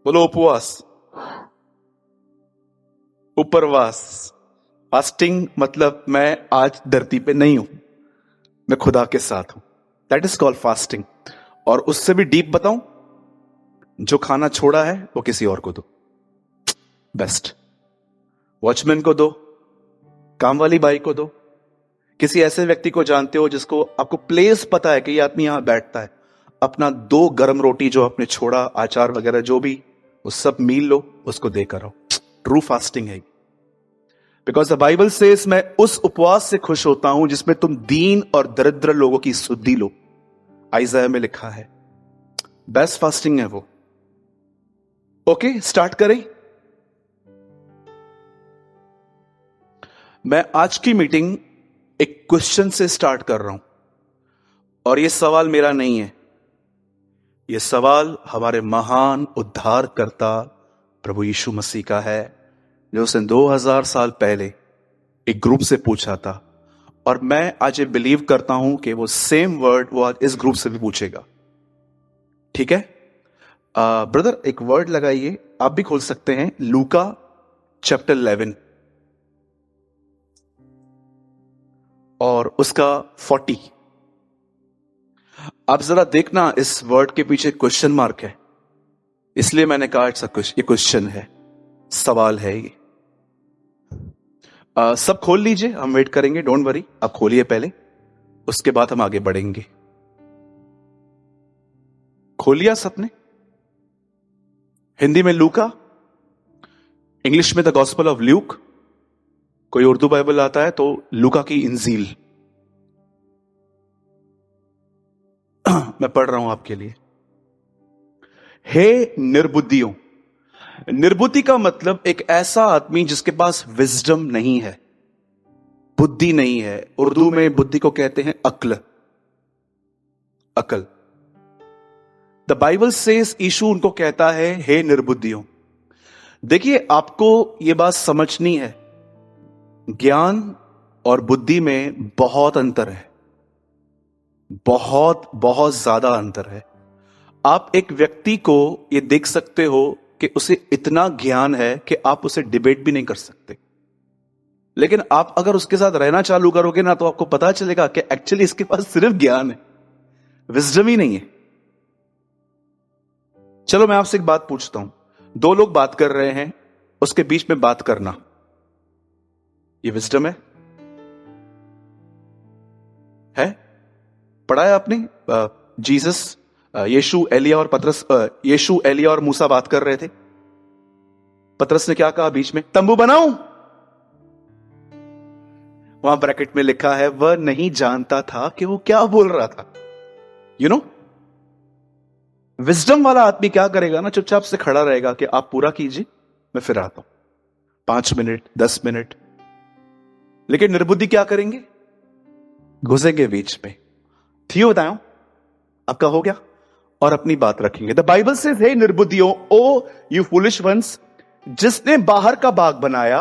बोलो उपवास, उपरवास। फास्टिंग मतलब मैं आज धरती पे नहीं हूं, मैं खुदा के साथ हूं। That is called fasting. और उससे भी डीप बताऊं, जो खाना छोड़ा है वो किसी और को दो। बेस्ट। वॉचमैन को दो, काम वाली बाई को दो, किसी ऐसे व्यक्ति को जानते हो जिसको आपको प्लेस पता है कि ये आदमी यहां बैठता है, अपना 2 गरम रोटी जो आपने छोड़ा, अचार वगैरह जो भी, वो सब मील लो, उसको देकर आओ। ट्रू फास्टिंग है। बिकॉज द बाइबल सेज मैं उस उपवास से खुश होता हूं जिसमें तुम दीन और दरिद्र लोगों की सुधि लो। आइज़ाया में लिखा है। बेस्ट फास्टिंग है वो। ओके, स्टार्ट करें। मैं आज की मीटिंग एक क्वेश्चन से स्टार्ट कर रहा हूं, और यह सवाल मेरा नहीं है, यह सवाल हमारे महान उद्धारकर्ता प्रभु यीशु मसीह का है, जो उसने 2000 साल पहले एक ग्रुप से पूछा था। और मैं आज ये बिलीव करता हूं कि वो सेम वर्ड वो आज इस ग्रुप से भी पूछेगा। ठीक है? ब्रदर एक वर्ड लगाइए, आप भी खोल सकते हैं, लूका चैप्टर 11 और उसका 40। आप जरा देखना, इस वर्ड के पीछे क्वेश्चन मार्क है, इसलिए मैंने कहा ये क्वेश्चन है, सवाल है ये। सब खोल लीजिए, हम वेट करेंगे, डोंट वरी। आप खोलिए पहले, उसके बाद हम आगे बढ़ेंगे। खोल लिया सबने? हिंदी में लूका, इंग्लिश में द गॉस्पेल ऑफ ल्यूक, कोई उर्दू बाइबल आता है तो लूका की इंजील। मैं पढ़ रहा हूं आपके लिए। हे निर्बुद्धियों। निर्बुद्धि का मतलब एक ऐसा आदमी जिसके पास विजडम नहीं है, बुद्धि नहीं है। उर्दू में बुद्धि को कहते हैं अक्ल, अकल। द बाइबल सेज, यीशु उनको कहता है हे निर्बुद्धियों। देखिए, आपको यह बात समझनी है, ज्ञान और बुद्धि में बहुत अंतर है, बहुत बहुत ज्यादा अंतर है। आप एक व्यक्ति को यह देख सकते हो कि उसे इतना ज्ञान है कि आप उसे डिबेट भी नहीं कर सकते, लेकिन आप अगर उसके साथ रहना चालू करोगे ना, तो आपको पता चलेगा कि एक्चुअली इसके पास सिर्फ ज्ञान है, विजडम ही नहीं है। चलो मैं आपसे एक बात पूछता हूं, 2 लोग बात कर रहे हैं, उसके बीच में बात करना, ये विजडम है? पढ़ा है आपने? जीसस, यीशु, एलिया और पतरस, यीशु, एलिया और मूसा बात कर रहे थे। पतरस ने क्या कहा बीच में? तंबू बनाऊं? वहां ब्रैकेट में लिखा है, वह नहीं जानता था कि वो क्या बोल रहा था। यू नो, विजडम वाला आदमी क्या करेगा ना, चुपचाप से खड़ा रहेगा कि आप पूरा कीजिए, मैं फिर आता हूं, 5 मिनट 10 मिनट। लेकिन निर्बुद्धि क्या करेंगे? घुसेंगे बीच में। थियो बताओ, आपका हो गया, और अपनी बात रखेंगे। द बाइबल से, हे निर्बुद्धियों, ओ यू फूलिश वंस, जिसने बाहर का बाग बनाया,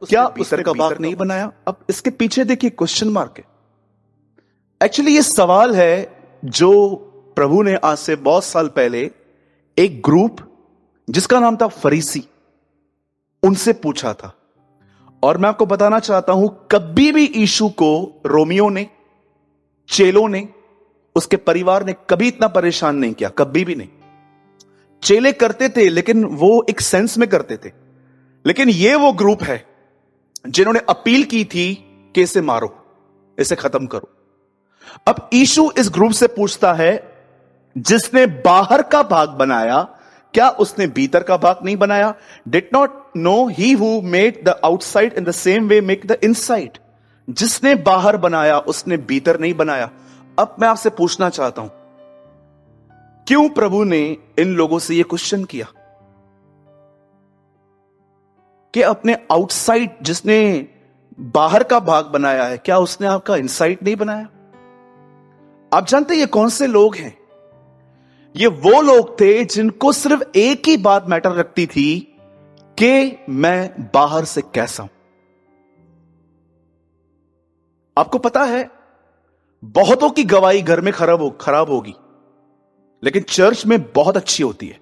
क्या भीतर का बाग नहीं बनाया? अब इसके पीछे देखिए क्वेश्चन मार्क है। एक्चुअली ये सवाल है जो प्रभु ने आज से बहुत साल पहले एक ग्रुप जिसका नाम था फरीसी, उनसे पूछा था। और मैं आपको बताना चाहता हूं, कभी भी यीशु को रोमियो ने, चेलों ने, उसके परिवार ने कभी इतना परेशान नहीं किया, कभी भी नहीं। चेले करते थे, लेकिन वो एक सेंस में करते थे। लेकिन ये वो ग्रुप है जिन्होंने अपील की थी कि इसे मारो, इसे खत्म करो। अब यीशु इस ग्रुप से पूछता है, जिसने बाहर का भाग बनाया, क्या उसने भीतर का भाग नहीं बनाया? Did not know he who made the outside in the same way make the inside. जिसने बाहर बनाया उसने भीतर नहीं बनाया। अब मैं आपसे पूछना चाहता हूं, क्यों प्रभु ने इन लोगों से यह क्वेश्चन किया कि अपने आउटसाइड, जिसने बाहर का भाग बनाया है, क्या उसने आपका इनसाइड नहीं बनाया? आप जानते हैं ये कौन से लोग हैं? ये वो लोग थे जिनको सिर्फ एक ही बात मैटर रखती थी कि मैं बाहर से कैसा हूं। आपको पता है, बहुतों की गवाही घर में खराब होगी, लेकिन चर्च में बहुत अच्छी होती है।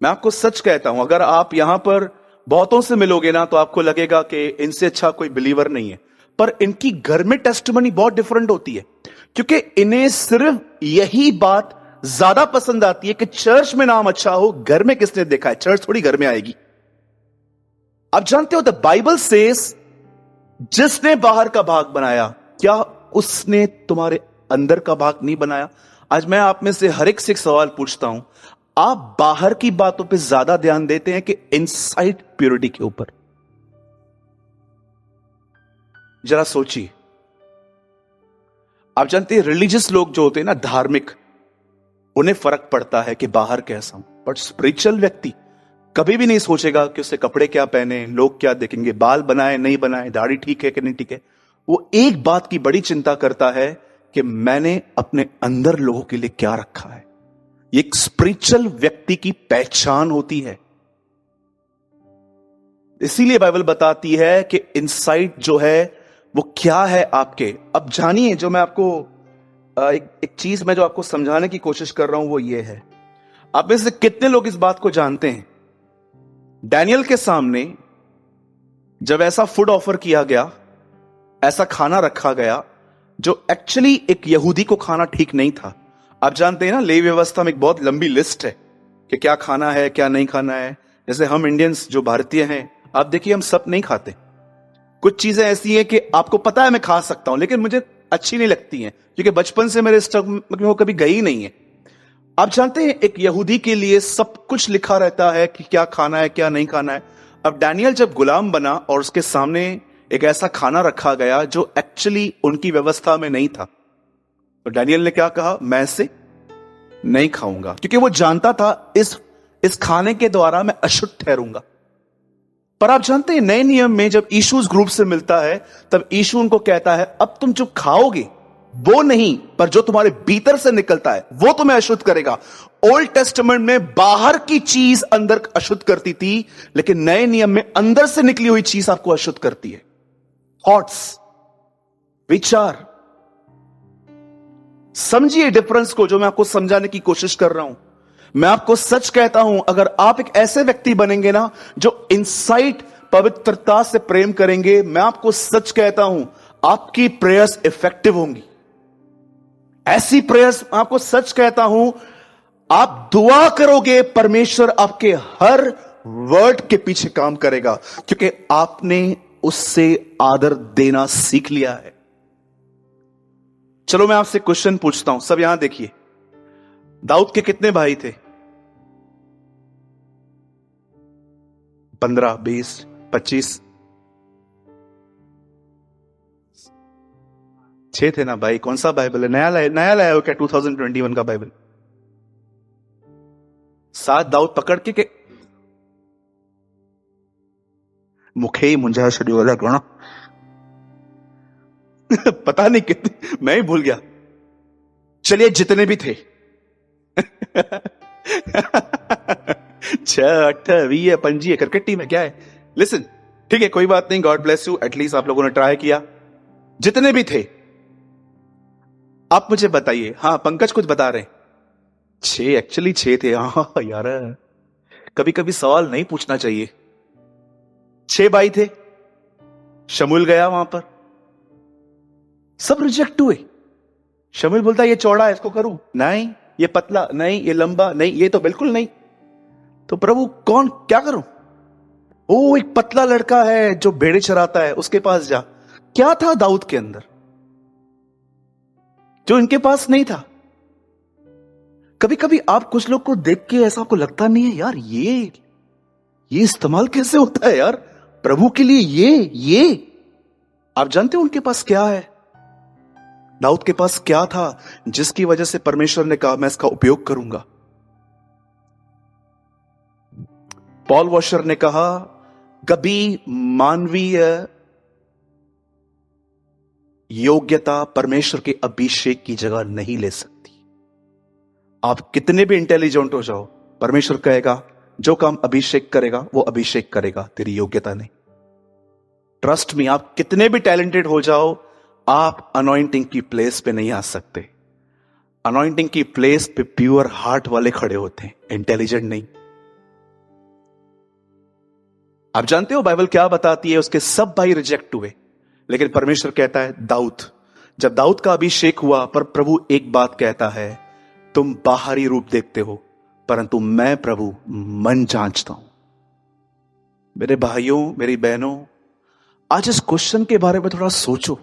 मैं आपको सच कहता हूं, अगर आप यहां पर बहुतों से मिलोगे ना तो आपको लगेगा कि इनसे अच्छा कोई बिलीवर नहीं है, पर इनकी घर में टेस्टिमनी बहुत डिफरेंट होती है, क्योंकि इन्हें सिर्फ यही बात ज्यादा पसंद आती है कि चर्च में नाम अच्छा हो, घर में किसने देखा है, चर्च थोड़ी घर में आएगी। आप जानते हो द बाइबल सेज जिसने बाहर का भाग बनाया, क्या उसने तुम्हारे अंदर का भाग नहीं बनाया? आज मैं आप में से हर एक से एक सवाल पूछता हूं, आप बाहर की बातों पे ज्यादा ध्यान देते हैं कि इनसाइड प्योरिटी के ऊपर? जरा सोचिए। आप जानते हैं रिलीजियस लोग जो होते हैं ना, धार्मिक, उन्हें फर्क पड़ता है कि बाहर कैसा हूं, बट स्पिरिचुअल व्यक्ति कभी भी नहीं सोचेगा कि उससे कपड़े क्या पहने, लोग क्या देखेंगे, बाल बनाए नहीं बनाए, दाढ़ी ठीक है कि नहीं ठीक है। वो एक बात की बड़ी चिंता करता है कि मैंने अपने अंदर लोगों के लिए क्या रखा है। ये एक स्पिरिचुअल व्यक्ति की पहचान होती है। इसीलिए बाइबल बताती है कि इनसाइट जो है वो क्या है आपके। अब जानिए, जो मैं आपको एक चीज मैं जो आपको समझाने की कोशिश कर रहा हूं वो ये है, आप में से कितने लोग इस बात को जानते हैं? डैनियल के सामने जब ऐसा फूड ऑफर किया गया, ऐसा खाना रखा गया जो एक्चुअली एक यहूदी को खाना ठीक नहीं था। आप जानते हैं ना, लेवी व्यवस्था में एक बहुत लंबी लिस्ट है कि क्या खाना है क्या नहीं खाना है। जैसे हम इंडियंस जो भारतीय हैं, आप देखिए हम सब नहीं खाते। कुछ चीजें ऐसी हैं कि आपको पता है मैं खा सकता हूं, लेकिन मुझे अच्छी नहीं लगती हैं, क्योंकि बचपन से मेरे स्टमक में वो कभी गई नहीं है। आप जानते हैं एक यहूदी के लिए सब कुछ लिखा रहता है कि क्या खाना है क्या नहीं खाना है। अब डैनियल जब गुलाम बना और उसके सामने एक ऐसा खाना रखा गया जो एक्चुअली उनकी व्यवस्था में नहीं था, तो डैनियल ने क्या कहा, मैं इसे नहीं खाऊंगा, क्योंकि वो जानता था इस खाने के द्वारा मैं अशुद्ध ठहरूंगा। पर आप जानते हैं नए नियम में जब यीशु उस ग्रुप से मिलता है, तब यीशु उनको कहता है, अब तुम जो खाओगे वो नहीं, पर जो तुम्हारे भीतर से निकलता है वो तुम्हें अशुद्ध करेगा। ओल्ड टेस्टामेंट में बाहर की चीज अंदर अशुद्ध करती थी, लेकिन नए नियम में अंदर से निकली हुई चीज आपको अशुद्ध करती है। थॉट्स, विचार। समझिए डिफरेंस को जो मैं आपको समझाने की कोशिश कर रहा हूं। मैं आपको सच कहता हूं, अगर आप एक ऐसे व्यक्ति बनेंगे ना जो इनसाइट पवित्रता से प्रेम करेंगे, मैं आपको सच कहता हूं आपकी प्रेयर्स इफेक्टिव होंगी। ऐसी प्रेयर्स, आपको सच कहता हूं, आप दुआ करोगे, परमेश्वर आपके हर वर्ड के पीछे काम करेगा, क्योंकि आपने उससे आदर देना सीख लिया है। चलो मैं आपसे क्वेश्चन पूछता हूं, सब यहां देखिए। दाऊद के कितने भाई थे? 15, 20, 25? 6 थे ना भाई। कौन सा बाइबल है? नया लाया हो क्या 2021 का बाइबल? 7 दाऊद पकड़ के मुखे ही मुंजा शेड्यूल है ना पता नहीं कितने, मैं ही भूल गया। चलिए जितने भी थे 6, 8, 20, 25 क्रिकेट टीम है क्या है? लिसन, ठीक है, कोई बात नहीं, गॉड ब्लेस यू, एटलीस्ट आप लोगों ने ट्राई किया। जितने भी थे आप मुझे बताइए। हाँ, पंकज कुछ बता रहे हैं। 6, एक्चुअली 6 थे। हाँ यार, कभी कभी सवाल नहीं पूछना चाहिए। 6 भाई थे। शमूएल गया वहां पर, सब रिजेक्ट हुए। शमूएल बोलता ये चौड़ा है, इसको करूं नहीं, ये पतला नहीं, ये लंबा नहीं, ये तो बिल्कुल नहीं। तो प्रभु कौन, क्या करूं? ओ, एक पतला लड़का है जो भेड़े चराता है, उसके पास जा। क्या था दाऊद के अंदर जो इनके पास नहीं था? कभी कभी आप कुछ लोग को देख के ऐसा आपको लगता नहीं है, यार ये इस्तेमाल कैसे होता है यार प्रभु के लिए? ये आप जानते हो उनके पास क्या है? दाऊद के पास क्या था जिसकी वजह से परमेश्वर ने कहा मैं इसका उपयोग करूंगा? पॉल वॉशर ने कहा कभी मानवीय योग्यता परमेश्वर के अभिषेक की जगह नहीं ले सकती। आप कितने भी इंटेलिजेंट हो जाओ, परमेश्वर कहेगा जो काम अभिषेक करेगा वो अभिषेक करेगा, तेरी योग्यता नहीं। ट्रस्ट मी, आप कितने भी टैलेंटेड हो जाओ, आप अनॉइंटिंग की प्लेस पे नहीं आ सकते। अनॉइंटिंग की प्लेस पे प्योर हार्ट वाले खड़े होते हैं, इंटेलिजेंट नहीं। आप जानते हो बाइबल क्या बताती है? उसके सब भाई रिजेक्ट हुए, लेकिन परमेश्वर कहता है दाऊद, जब दाऊद का अभिषेक हुआ, पर प्रभु एक बात कहता है, तुम बाहरी रूप देखते हो, परंतु मैं प्रभु मन जांचता हूं। मेरे भाइयों, मेरी बहनों, आज इस क्वेश्चन के बारे में थोड़ा सोचो।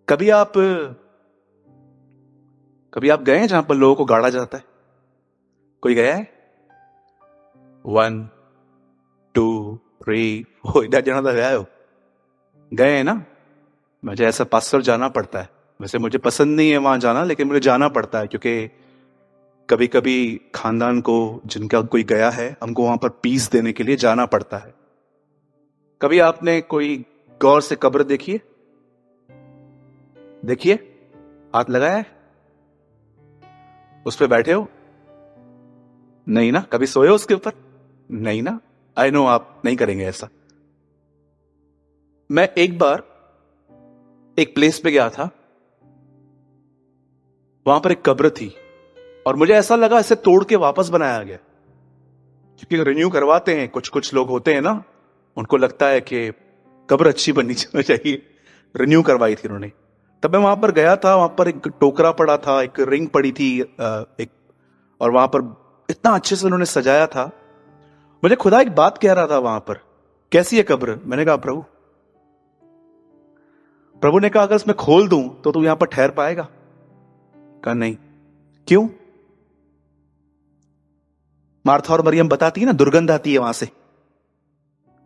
कभी आप गए हैं जहां पर लोगों को गाड़ा जाता है? कोई गया है? 1 2 3 4 इधर जाना था, गया हो? गए हैं ना? मुझे ऐसा पास्टर जाना पड़ता है, वैसे मुझे पसंद नहीं है वहां जाना, लेकिन मुझे जाना पड़ता है क्योंकि कभी कभी खानदान को जिनका कोई गया है, हमको वहां पर पीस देने के लिए जाना पड़ता है। कभी आपने कोई गौर से कब्र देखी है? देखिए, हाथ लगाया है? उस पे बैठे हो? नहीं ना? कभी सोए हो उसके ऊपर? नहीं ना? आई नो आप नहीं करेंगे ऐसा। मैं एक बार एक प्लेस पे गया था, वहां पर एक कब्र थी और मुझे ऐसा लगा इसे तोड़ के वापस बनाया गया, क्योंकि रिन्यू करवाते हैं, कुछ कुछ लोग होते हैं ना, उनको लगता है कि कब्र अच्छी बननी चाहिए, रिन्यू करवाई थी उन्होंने। तब मैं वहां पर गया था, वहां पर एक टोकरा पड़ा था, एक रिंग पड़ी थी, एक, और वहां पर इतना अच्छे से उन्होंने सजाया था। मुझे खुदा एक बात कह रहा था वहां पर, कैसी है कब्र? मैंने कहा प्रभु ने कहा अगर इसमें खोल दूं तो तू यहां पर ठहर पाएगा? कहा नहीं। क्यों? मार्था और मरियम बताती है ना, दुर्गंध आती है वहां से।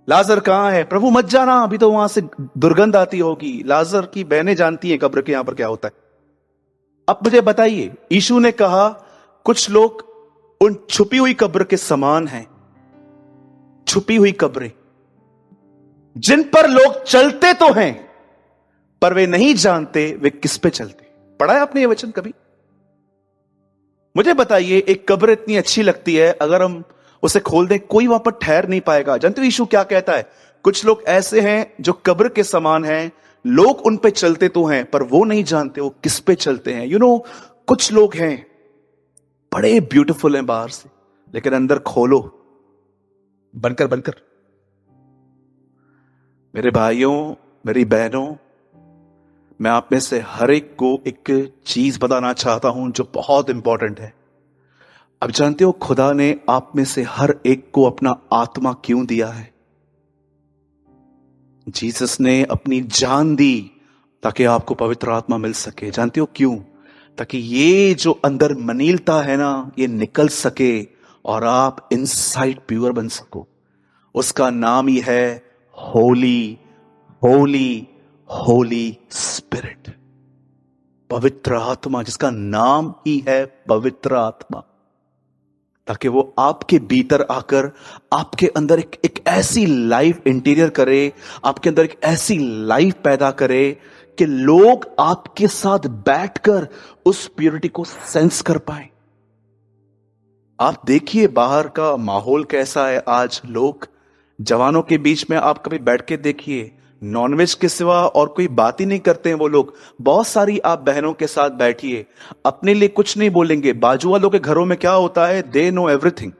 लाजर कहां है? प्रभु मत जाना, अभी तो वहां से दुर्गंध आती होगी। लाजर की बहनें जानती हैं कब्र के यहां पर क्या होता है। अब मुझे बताइए, यीशु ने कहा कुछ लोग उन छुपी हुई कब्र के समान हैं, छुपी हुई कब्रें जिन पर लोग चलते तो हैं पर वे नहीं जानते वे किस पे चलते। पढ़ा है आपने ये वचन कभी? मुझे बताइए, एक कब्र इतनी अच्छी लगती है, अगर हम उसे खोल दें कोई वहां पर ठहर नहीं पाएगा। जानते हो यीशु क्या कहता है? कुछ लोग ऐसे हैं जो कब्र के समान हैं, लोग उन पे चलते तो हैं पर वो नहीं जानते वो किस पे चलते हैं। कुछ लोग हैं बड़े ब्यूटीफुल हैं बाहर से, लेकिन अंदर खोलो, बनकर। मेरे भाइयों, मेरी बहनों, मैं आप में से हर एक को एक चीज बताना चाहता हूं जो बहुत इंपॉर्टेंट है। अब जानते हो खुदा ने आप में से हर एक को अपना आत्मा क्यों दिया है? जीसस ने अपनी जान दी ताकि आपको पवित्र आत्मा मिल सके। जानते हो क्यों? ताकि ये जो अंदर मनीलता है ना, ये निकल सके और आप इनसाइड प्योर बन सको। उसका नाम ही है होली होली होली स्पिरिट, पवित्र आत्मा, जिसका नाम ही है पवित्र आत्मा। ताकि वो आपके भीतर आकर आपके अंदर एक ऐसी लाइफ इंटीरियर करे, आपके अंदर एक ऐसी लाइफ पैदा करे कि लोग आपके साथ बैठकर उस प्योरिटी को सेंस कर पाए। आप देखिए बाहर का माहौल कैसा है आज। लोग जवानों के बीच में आप कभी बैठ के देखिए, नॉनवेज के सिवा और कोई बात ही नहीं करते हैं वो लोग। बहुत सारी आप बहनों के साथ बैठिए, अपने लिए कुछ नहीं बोलेंगे। बाजू वालों के घरों में क्या होता है, दे नो एवरीथिंग।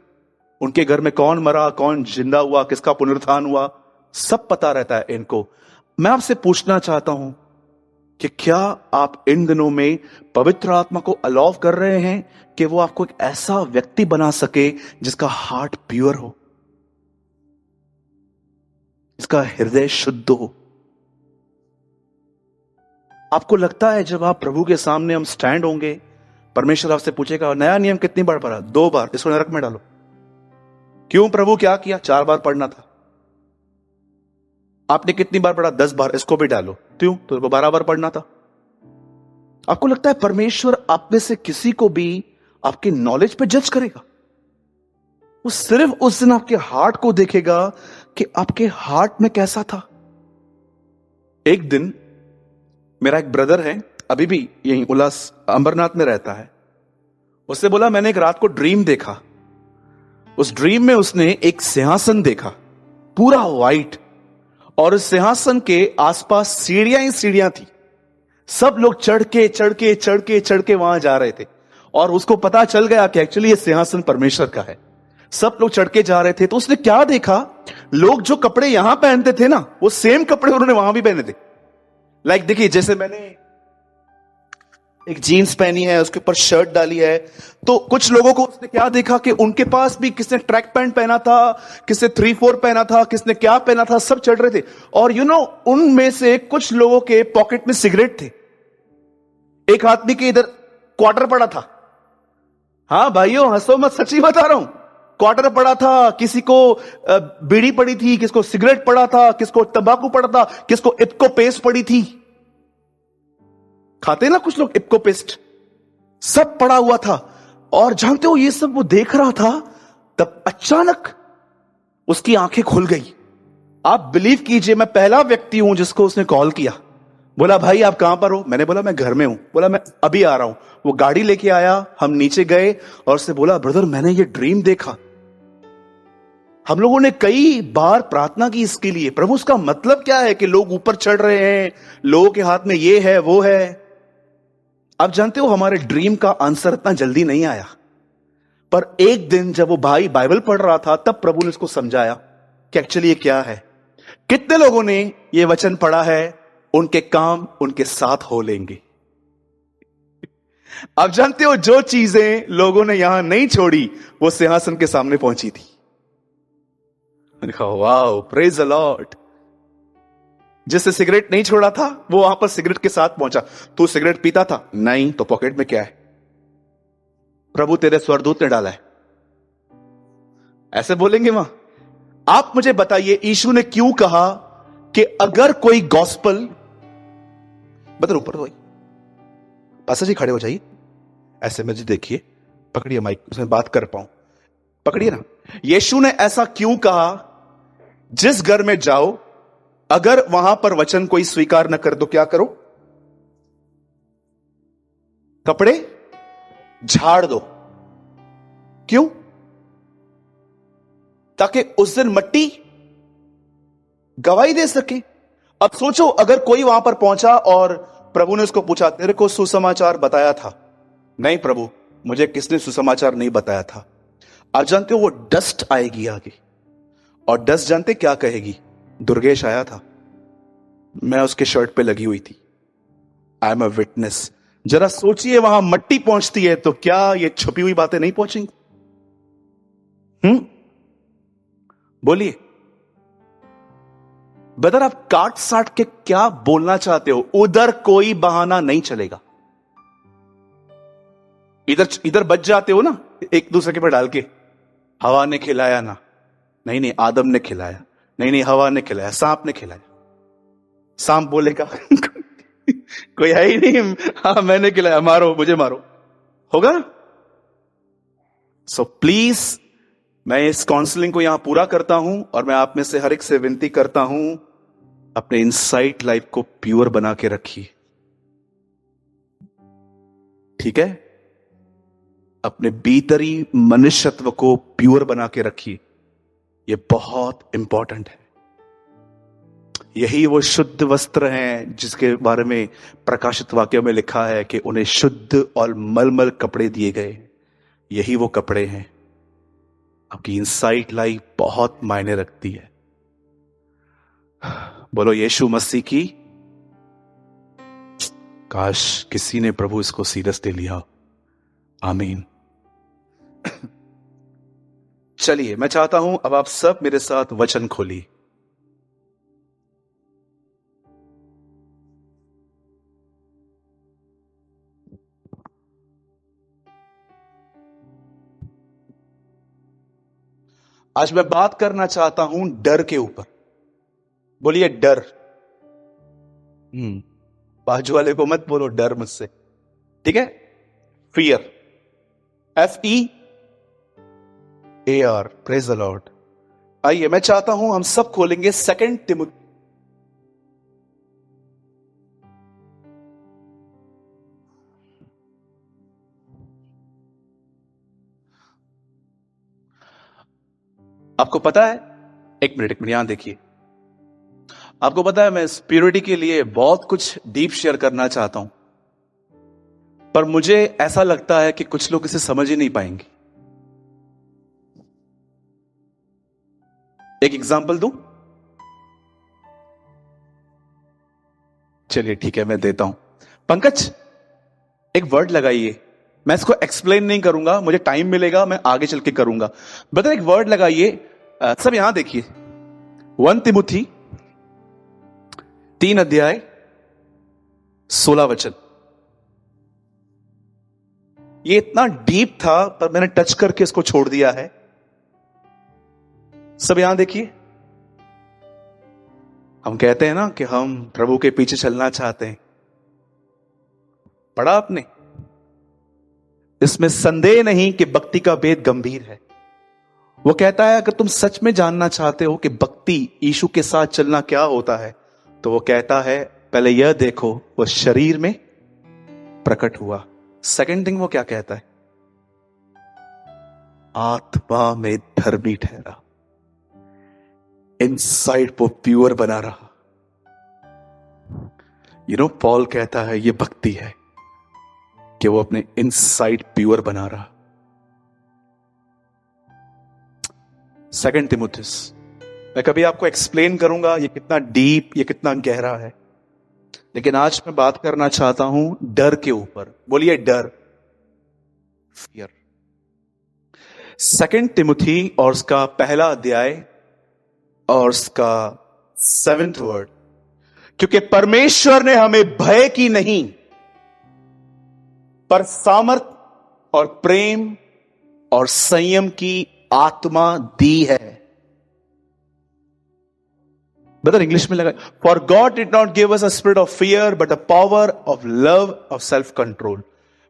उनके घर में कौन मरा, कौन जिंदा हुआ, किसका पुनरुत्थान हुआ, सब पता रहता है इनको। मैं आपसे पूछना चाहता हूं कि क्या आप इन दिनों में पवित्र आत्मा को अलाउ कर रहे हैं कि वो आपको एक ऐसा व्यक्ति बना सके जिसका हार्ट प्योर हो, इसका हृदय शुद्ध हो। आपको लगता है जब आप प्रभु के सामने हम स्टैंड होंगे, परमेश्वर आपसे पूछेगा नया नियम कितनी बार पढ़ा? 2 बार, इसको नरक में डालो। क्यों प्रभु, क्या किया? 4 बार पढ़ना था। आपने कितनी बार पढ़ा? 10 बार, इसको भी डालो। क्यों? तो 12 बार पढ़ना था। आपको लगता है परमेश्वर आप में से किसी को भी आपके नॉलेज पे जज करेगा? वो सिर्फ उस दिन आपके हार्ट को देखेगा कि आपके हार्ट में कैसा था। एक दिन मेरा एक ब्रदर है, अभी भी यहीं उल्लास अंबरनाथ में रहता है। उससे बोला मैंने एक रात को ड्रीम देखा। उस ड्रीम में उसने एक सिंहासन देखा, पूरा वाइट, और उस सिंहासन के आसपास सीढ़ियां ही सीढ़ियां थी। सब लोग चढ़ के वहां जा रहे थे, और उसको पता चल गया कि एक्चुअली ये सिंहासन परमेश्वर का है। सब लोग चढ़ के जा रहे थे, तो उसने क्या देखा, लोग जो कपड़े यहां पहनते थे ना, वो सेम कपड़े उन्होंने वहां भी पहने थे। लाइक देखिए, जैसे मैंने एक जीन्स पहनी है, उसके ऊपर शर्ट डाली है, तो कुछ लोगों को उसने क्या देखा कि उनके पास भी किसने ट्रैक पैंट पहना था, किसने 3/4 पहना था, किसने क्या पहना था, सब चढ़ रहे थे। और उनमें से कुछ लोगों के पॉकेट में सिगरेट थे। एक आदमी के इधर क्वार्टर पड़ा था। हाँ भाइयों, हंसो मत, सच्ची बता रहा हूं। क्वार्टर पड़ा था, किसी को बीड़ी पड़ी थी, किसको सिगरेट पड़ा था, किसको तंबाकू पड़ा था, किसको इप्को पेस्ट पड़ी थी। खाते ना कुछ लोग इप्को पेस्ट, सब पड़ा हुआ था। और जानते हो, ये सब वो देख रहा था, तब अचानक उसकी आंखें खुल गई। आप बिलीव कीजिए, मैं पहला व्यक्ति हूं जिसको उसने कॉल किया। बोला भाई आप कहां पर हो? मैंने बोला मैं घर में हूं। बोला मैं अभी आ रहा हूं। वो गाड़ी लेके आया, हम नीचे गए और उससे बोला ब्रदर मैंने ये ड्रीम देखा। हम लोगों ने कई बार प्रार्थना की इसके लिए, प्रभु उसका मतलब क्या है कि लोग ऊपर चढ़ रहे हैं, लोगों के हाथ में ये है वो है। आप जानते हो हमारे ड्रीम का आंसर इतना जल्दी नहीं आया, पर एक दिन जब वो भाई बाइबल पढ़ रहा था, तब प्रभु ने उसको समझाया कि एक्चुअली ये क्या है। कितने लोगों ने ये वचन पढ़ा है, उनके काम उनके साथ हो लेंगे। आप जानते हो, जो चीजें लोगों ने यहां नहीं छोड़ी, वो सिंहासन के सामने पहुंची थी। मैंने कहा वाओ, प्रेज द लॉर्ड। जिससे सिगरेट नहीं छोड़ा था, वो वहां पर सिगरेट के साथ पहुंचा। तू सिगरेट पीता था? नहीं। तो पॉकेट में क्या है? प्रभु तेरे स्वर्गदूत ने डाला है। ऐसे बोलेंगे वहां। आप मुझे बताइए, यीशु ने क्यों कहा कि अगर कोई गॉस्पल, बता ऊपर तो पासा जी खड़े हो जाइए, ऐसे में जी देखिए, पकड़िए माइक, उसमें बात कर पाऊं, पकड़िए ना। यीशु ने ऐसा क्यों कहा, जिस घर में जाओ, अगर वहां पर वचन कोई स्वीकार न कर तो क्या करो? कपड़े झाड़ दो। क्यों? ताकि उस दिन मट्टी गवाही दे सके। अब सोचो, अगर कोई वहां पर पहुंचा और प्रभु ने उसको पूछा तेरे को सुसमाचार बताया था? नहीं प्रभु, मुझे किसने सुसमाचार नहीं बताया था। आप जानते हो वो डस्ट आएगी आगे, और डस्ट जानते क्या कहेगी? दुर्गेश आया था, मैं उसके शर्ट पे लगी हुई थी, आई एम अ विटनेस। जरा सोचिए, वहां मट्टी पहुंचती है तो क्या ये छुपी हुई बातें नहीं पहुंचेंगी? बोलिए ब्रदर, आप काट साट के क्या बोलना चाहते हो? उधर कोई बहाना नहीं चलेगा। इधर इधर बच जाते हो ना, एक दूसरे के पर डाल के, हवा ने खिलाया ना, नहीं नहीं आदम ने खिलाया, नहीं नहीं हवा ने खिलाया, सांप ने खिलाया। सांप बोलेगा कोई है ही नहीं, हाँ मैंने खिलाया, मारो मुझे मारो, होगा ना? सो प्लीज, मैं इस काउंसलिंग को यहां पूरा करता हूं और मैं आप में से हर एक से विनती करता हूं, अपने इनसाइट लाइफ को प्योर बना के रखिए। ठीक है? अपने भीतरी मनुष्यत्व को प्योर बना के रखिए। यह बहुत इंपॉर्टेंट है। यही वो शुद्ध वस्त्र हैं जिसके बारे में प्रकाशित वाक्यों में लिखा है कि उन्हें शुद्ध और मलमल कपड़े दिए गए। यही वो कपड़े हैं। आपकी इनसाइट लाइफ बहुत मायने रखती है। बोलो यीशु मसीह की। काश किसी ने प्रभु इसको सीरियस ले लिया। आमीन। चलिए, मैं चाहता हूं अब आप सब मेरे साथ वचन खोलिए। आज मैं बात करना चाहता हूं डर के ऊपर। बोलिए डर। बाजू वाले को मत बोलो डर मुझसे, ठीक है? Fear, FEAR। Praise the Lord. आइए, मैं चाहता हूं हम सब खोलेंगे 2 तिमुथी। आपको पता है, एक मिनट यहां देखिए, आपको पता है मैं प्योरिटी के लिए बहुत कुछ डीप शेयर करना चाहता हूं, पर मुझे ऐसा लगता है कि कुछ लोग इसे समझ ही नहीं पाएंगे। एक एग्जाम्पल दूं? चलिए ठीक है, मैं देता हूं। पंकज, एक वर्ड लगाइए। मैं इसको एक्सप्लेन नहीं करूंगा, मुझे टाइम मिलेगा, मैं आगे चल के करूंगा। बता, एक वर्ड लगाइए। सब यहां देखिए, 1 तिमुथी 3 अध्याय 16 वचन। ये इतना डीप था पर मैंने टच करके इसको छोड़ दिया है। सब यहां देखिए। हम कहते हैं ना कि हम प्रभु के पीछे चलना चाहते हैं। पढ़ा आपने? इसमें संदेह नहीं कि भक्ति का भेद गंभीर है। वो कहता है अगर तुम सच में जानना चाहते हो कि भक्ति यीशु के साथ चलना क्या होता है, तो वो कहता है पहले यह देखो वो शरीर में प्रकट हुआ। सेकंड थिंग वो क्या कहता है? आत्मा में धर्मी ठहरा, इनसाइड वो प्योर बना रहा। पॉल कहता है ये भक्ति है कि वो अपने इनसाइड प्योर बना रहा। 2 तिमुथियुस, मैं कभी आपको एक्सप्लेन करूंगा ये कितना डीप, ये कितना गहरा है, लेकिन आज मैं बात करना चाहता हूं डर के ऊपर। बोलिए डर, फियर। 2 तिमुथी और उसका पहला अध्याय और उसका 7th वर्ड, क्योंकि परमेश्वर ने हमें भय की नहीं पर सामर्थ और प्रेम और संयम की आत्मा दी है। बता इंग्लिश में लगा, for God did not give us a spirit of fear but a power of love of self control.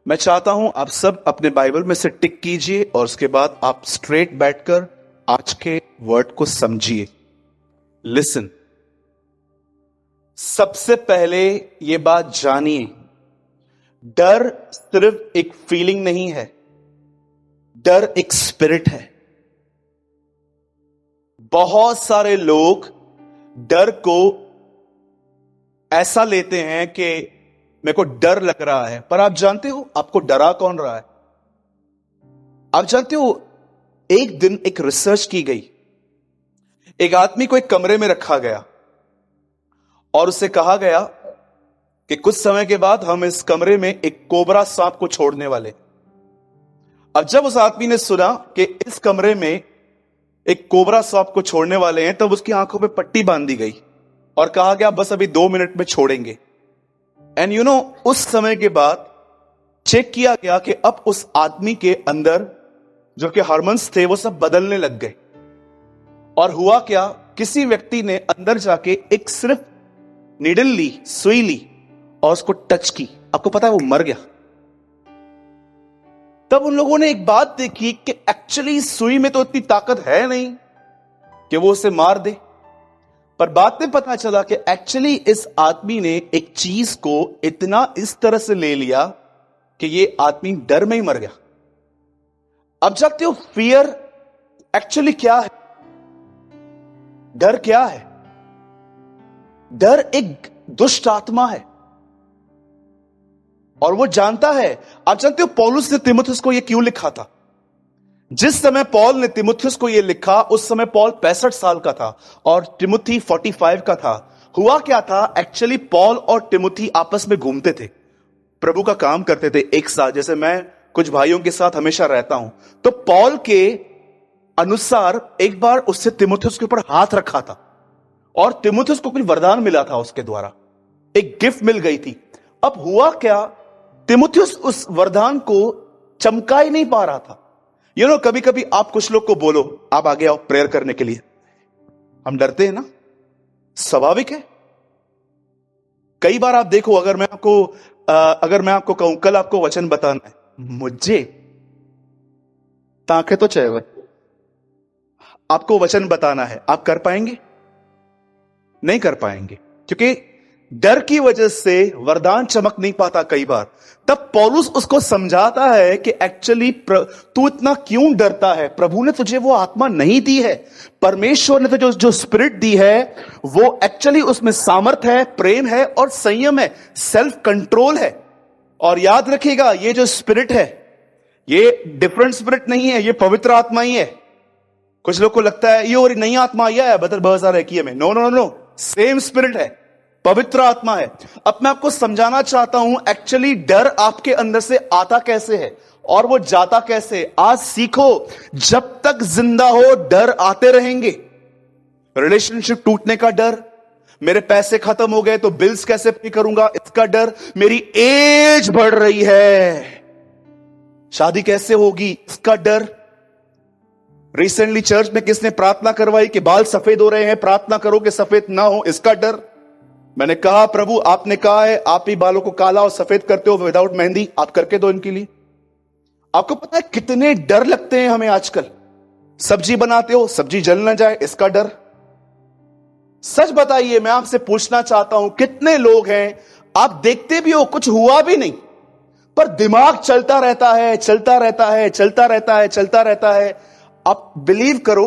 मैं चाहता हूं आप सब अपने बाइबल में से टिक कीजिए और उसके बाद आप स्ट्रेट बैठकर आज के वर्ड को समझिए। लिसन, सबसे पहले यह बात जानिए, डर सिर्फ एक फीलिंग नहीं है, डर एक स्पिरिट है। बहुत सारे लोग डर को ऐसा लेते हैं कि मेरे को डर लग रहा है, पर आप जानते हो आपको डरा कौन रहा है? आप जानते हो, एक दिन एक रिसर्च की गई, एक आदमी को एक कमरे में रखा गया और उसे कहा गया कि कुछ समय के बाद हम इस कमरे में एक कोबरा सांप को छोड़ने वाले। अब जब उस आदमी ने सुना कि इस कमरे में एक कोबरा सांप को छोड़ने वाले हैं, तब उसकी आंखों पे पट्टी बांधी गई और कहा गया बस अभी 2 मिनट में छोड़ेंगे। एंड उस समय के बाद चेक किया गया कि अब उस आदमी के अंदर जो कि हार्मोन्स थे वो सब बदलने लग गए। और हुआ क्या, किसी व्यक्ति ने अंदर जाके एक सिर्फ नीडल ली, सुई ली और उसको टच की। आपको पता है वो मर गया। तब उन लोगों ने एक बात देखी कि एक्चुअली सुई में तो इतनी ताकत है नहीं कि वो उसे मार दे, पर बाद में पता चला कि एक्चुअली इस आदमी ने एक चीज को इतना इस तरह से ले लिया कि ये आदमी डर में ही मर गया। अब जानते हो फियर एक्चुअली क्या है? डर क्या है? डर एक दुष्ट आत्मा है और वो जानता है। आप जानते हो पौलुस ने तिमुथियुस को ये क्यों लिखा था? जिस समय पॉल ने तिमुथियुस को ये लिखा उस समय पॉल 65 साल का था और तिमुथी 45 का था। हुआ क्या था, एक्चुअली पॉल और तिमुथी आपस में घूमते थे, प्रभु का काम करते थे एक साथ। जैसे मैं कुछ भाइयों के साथ हमेशा रहता हूं, तो पॉल के अनुसार एक बार उससे तिमुथियुस के ऊपर हाथ रखा था और तिमुथियुस को कुछ वरदान मिला था, उसके द्वारा एक गिफ्ट मिल गई थी। अब हुआ क्या, तिमुथियुस उस वरदान को चमका ही नहीं पा रहा था। कभी कभी आप कुछ लोग को बोलो आप आगे आओ प्रेयर करने के लिए, हम डरते हैं ना, स्वाभाविक है। कई बार आप देखो, अगर मैं आपको कहूं कल आपको वचन बताना है, मुझे ताके तो चाहिए, आपको वचन बताना है, आप कर पाएंगे? नहीं कर पाएंगे, क्योंकि डर की वजह से वरदान चमक नहीं पाता कई बार। तब पौलुस उसको समझाता है कि एक्चुअली तू इतना क्यों डरता है? प्रभु ने तुझे वो आत्मा नहीं दी है, परमेश्वर ने तुझे जो स्पिरिट दी है वो एक्चुअली उसमें सामर्थ है, प्रेम है और संयम है, सेल्फ कंट्रोल है। और याद रखिएगा, ये जो स्पिरिट है ये डिफरेंट स्पिरिट नहीं है, ये पवित्र आत्मा ही है। कुछ लोग को लगता है ये और नई आत्मा आई है बदल 2021 में। No no no, same spirit है, पवित्र आत्मा है। अब मैं आपको समझाना चाहता हूं एक्चुअली डर आपके अंदर से आता कैसे है और वो जाता कैसे। आज सीखो, जब तक जिंदा हो डर आते रहेंगे। रिलेशनशिप टूटने का डर, मेरे पैसे खत्म हो गए तो बिल्स कैसे पे करूंगा इसका डर, मेरी एज बढ़ रही है शादी कैसे होगी इसका डर। रिसेंटली चर्च में किसने प्रार्थना करवाई कि बाल सफेद हो रहे हैं, प्रार्थना करो कि सफेद ना हो, इसका डर। मैंने कहा प्रभु आपने कहा है आप ही बालों को काला और सफेद करते हो विदाउट मेहंदी, आप करके दो इनके लिए। आपको पता है कितने डर लगते हैं हमें आजकल। सब्जी बनाते हो सब्जी जल ना जाए इसका डर। सच बताइए, मैं आपसे पूछना चाहता हूं कितने लोग हैं आप देखते भी हो कुछ हुआ भी नहीं पर दिमाग चलता रहता है चलता रहता है चलता रहता है चलता रहता है। आप बिलीव करो,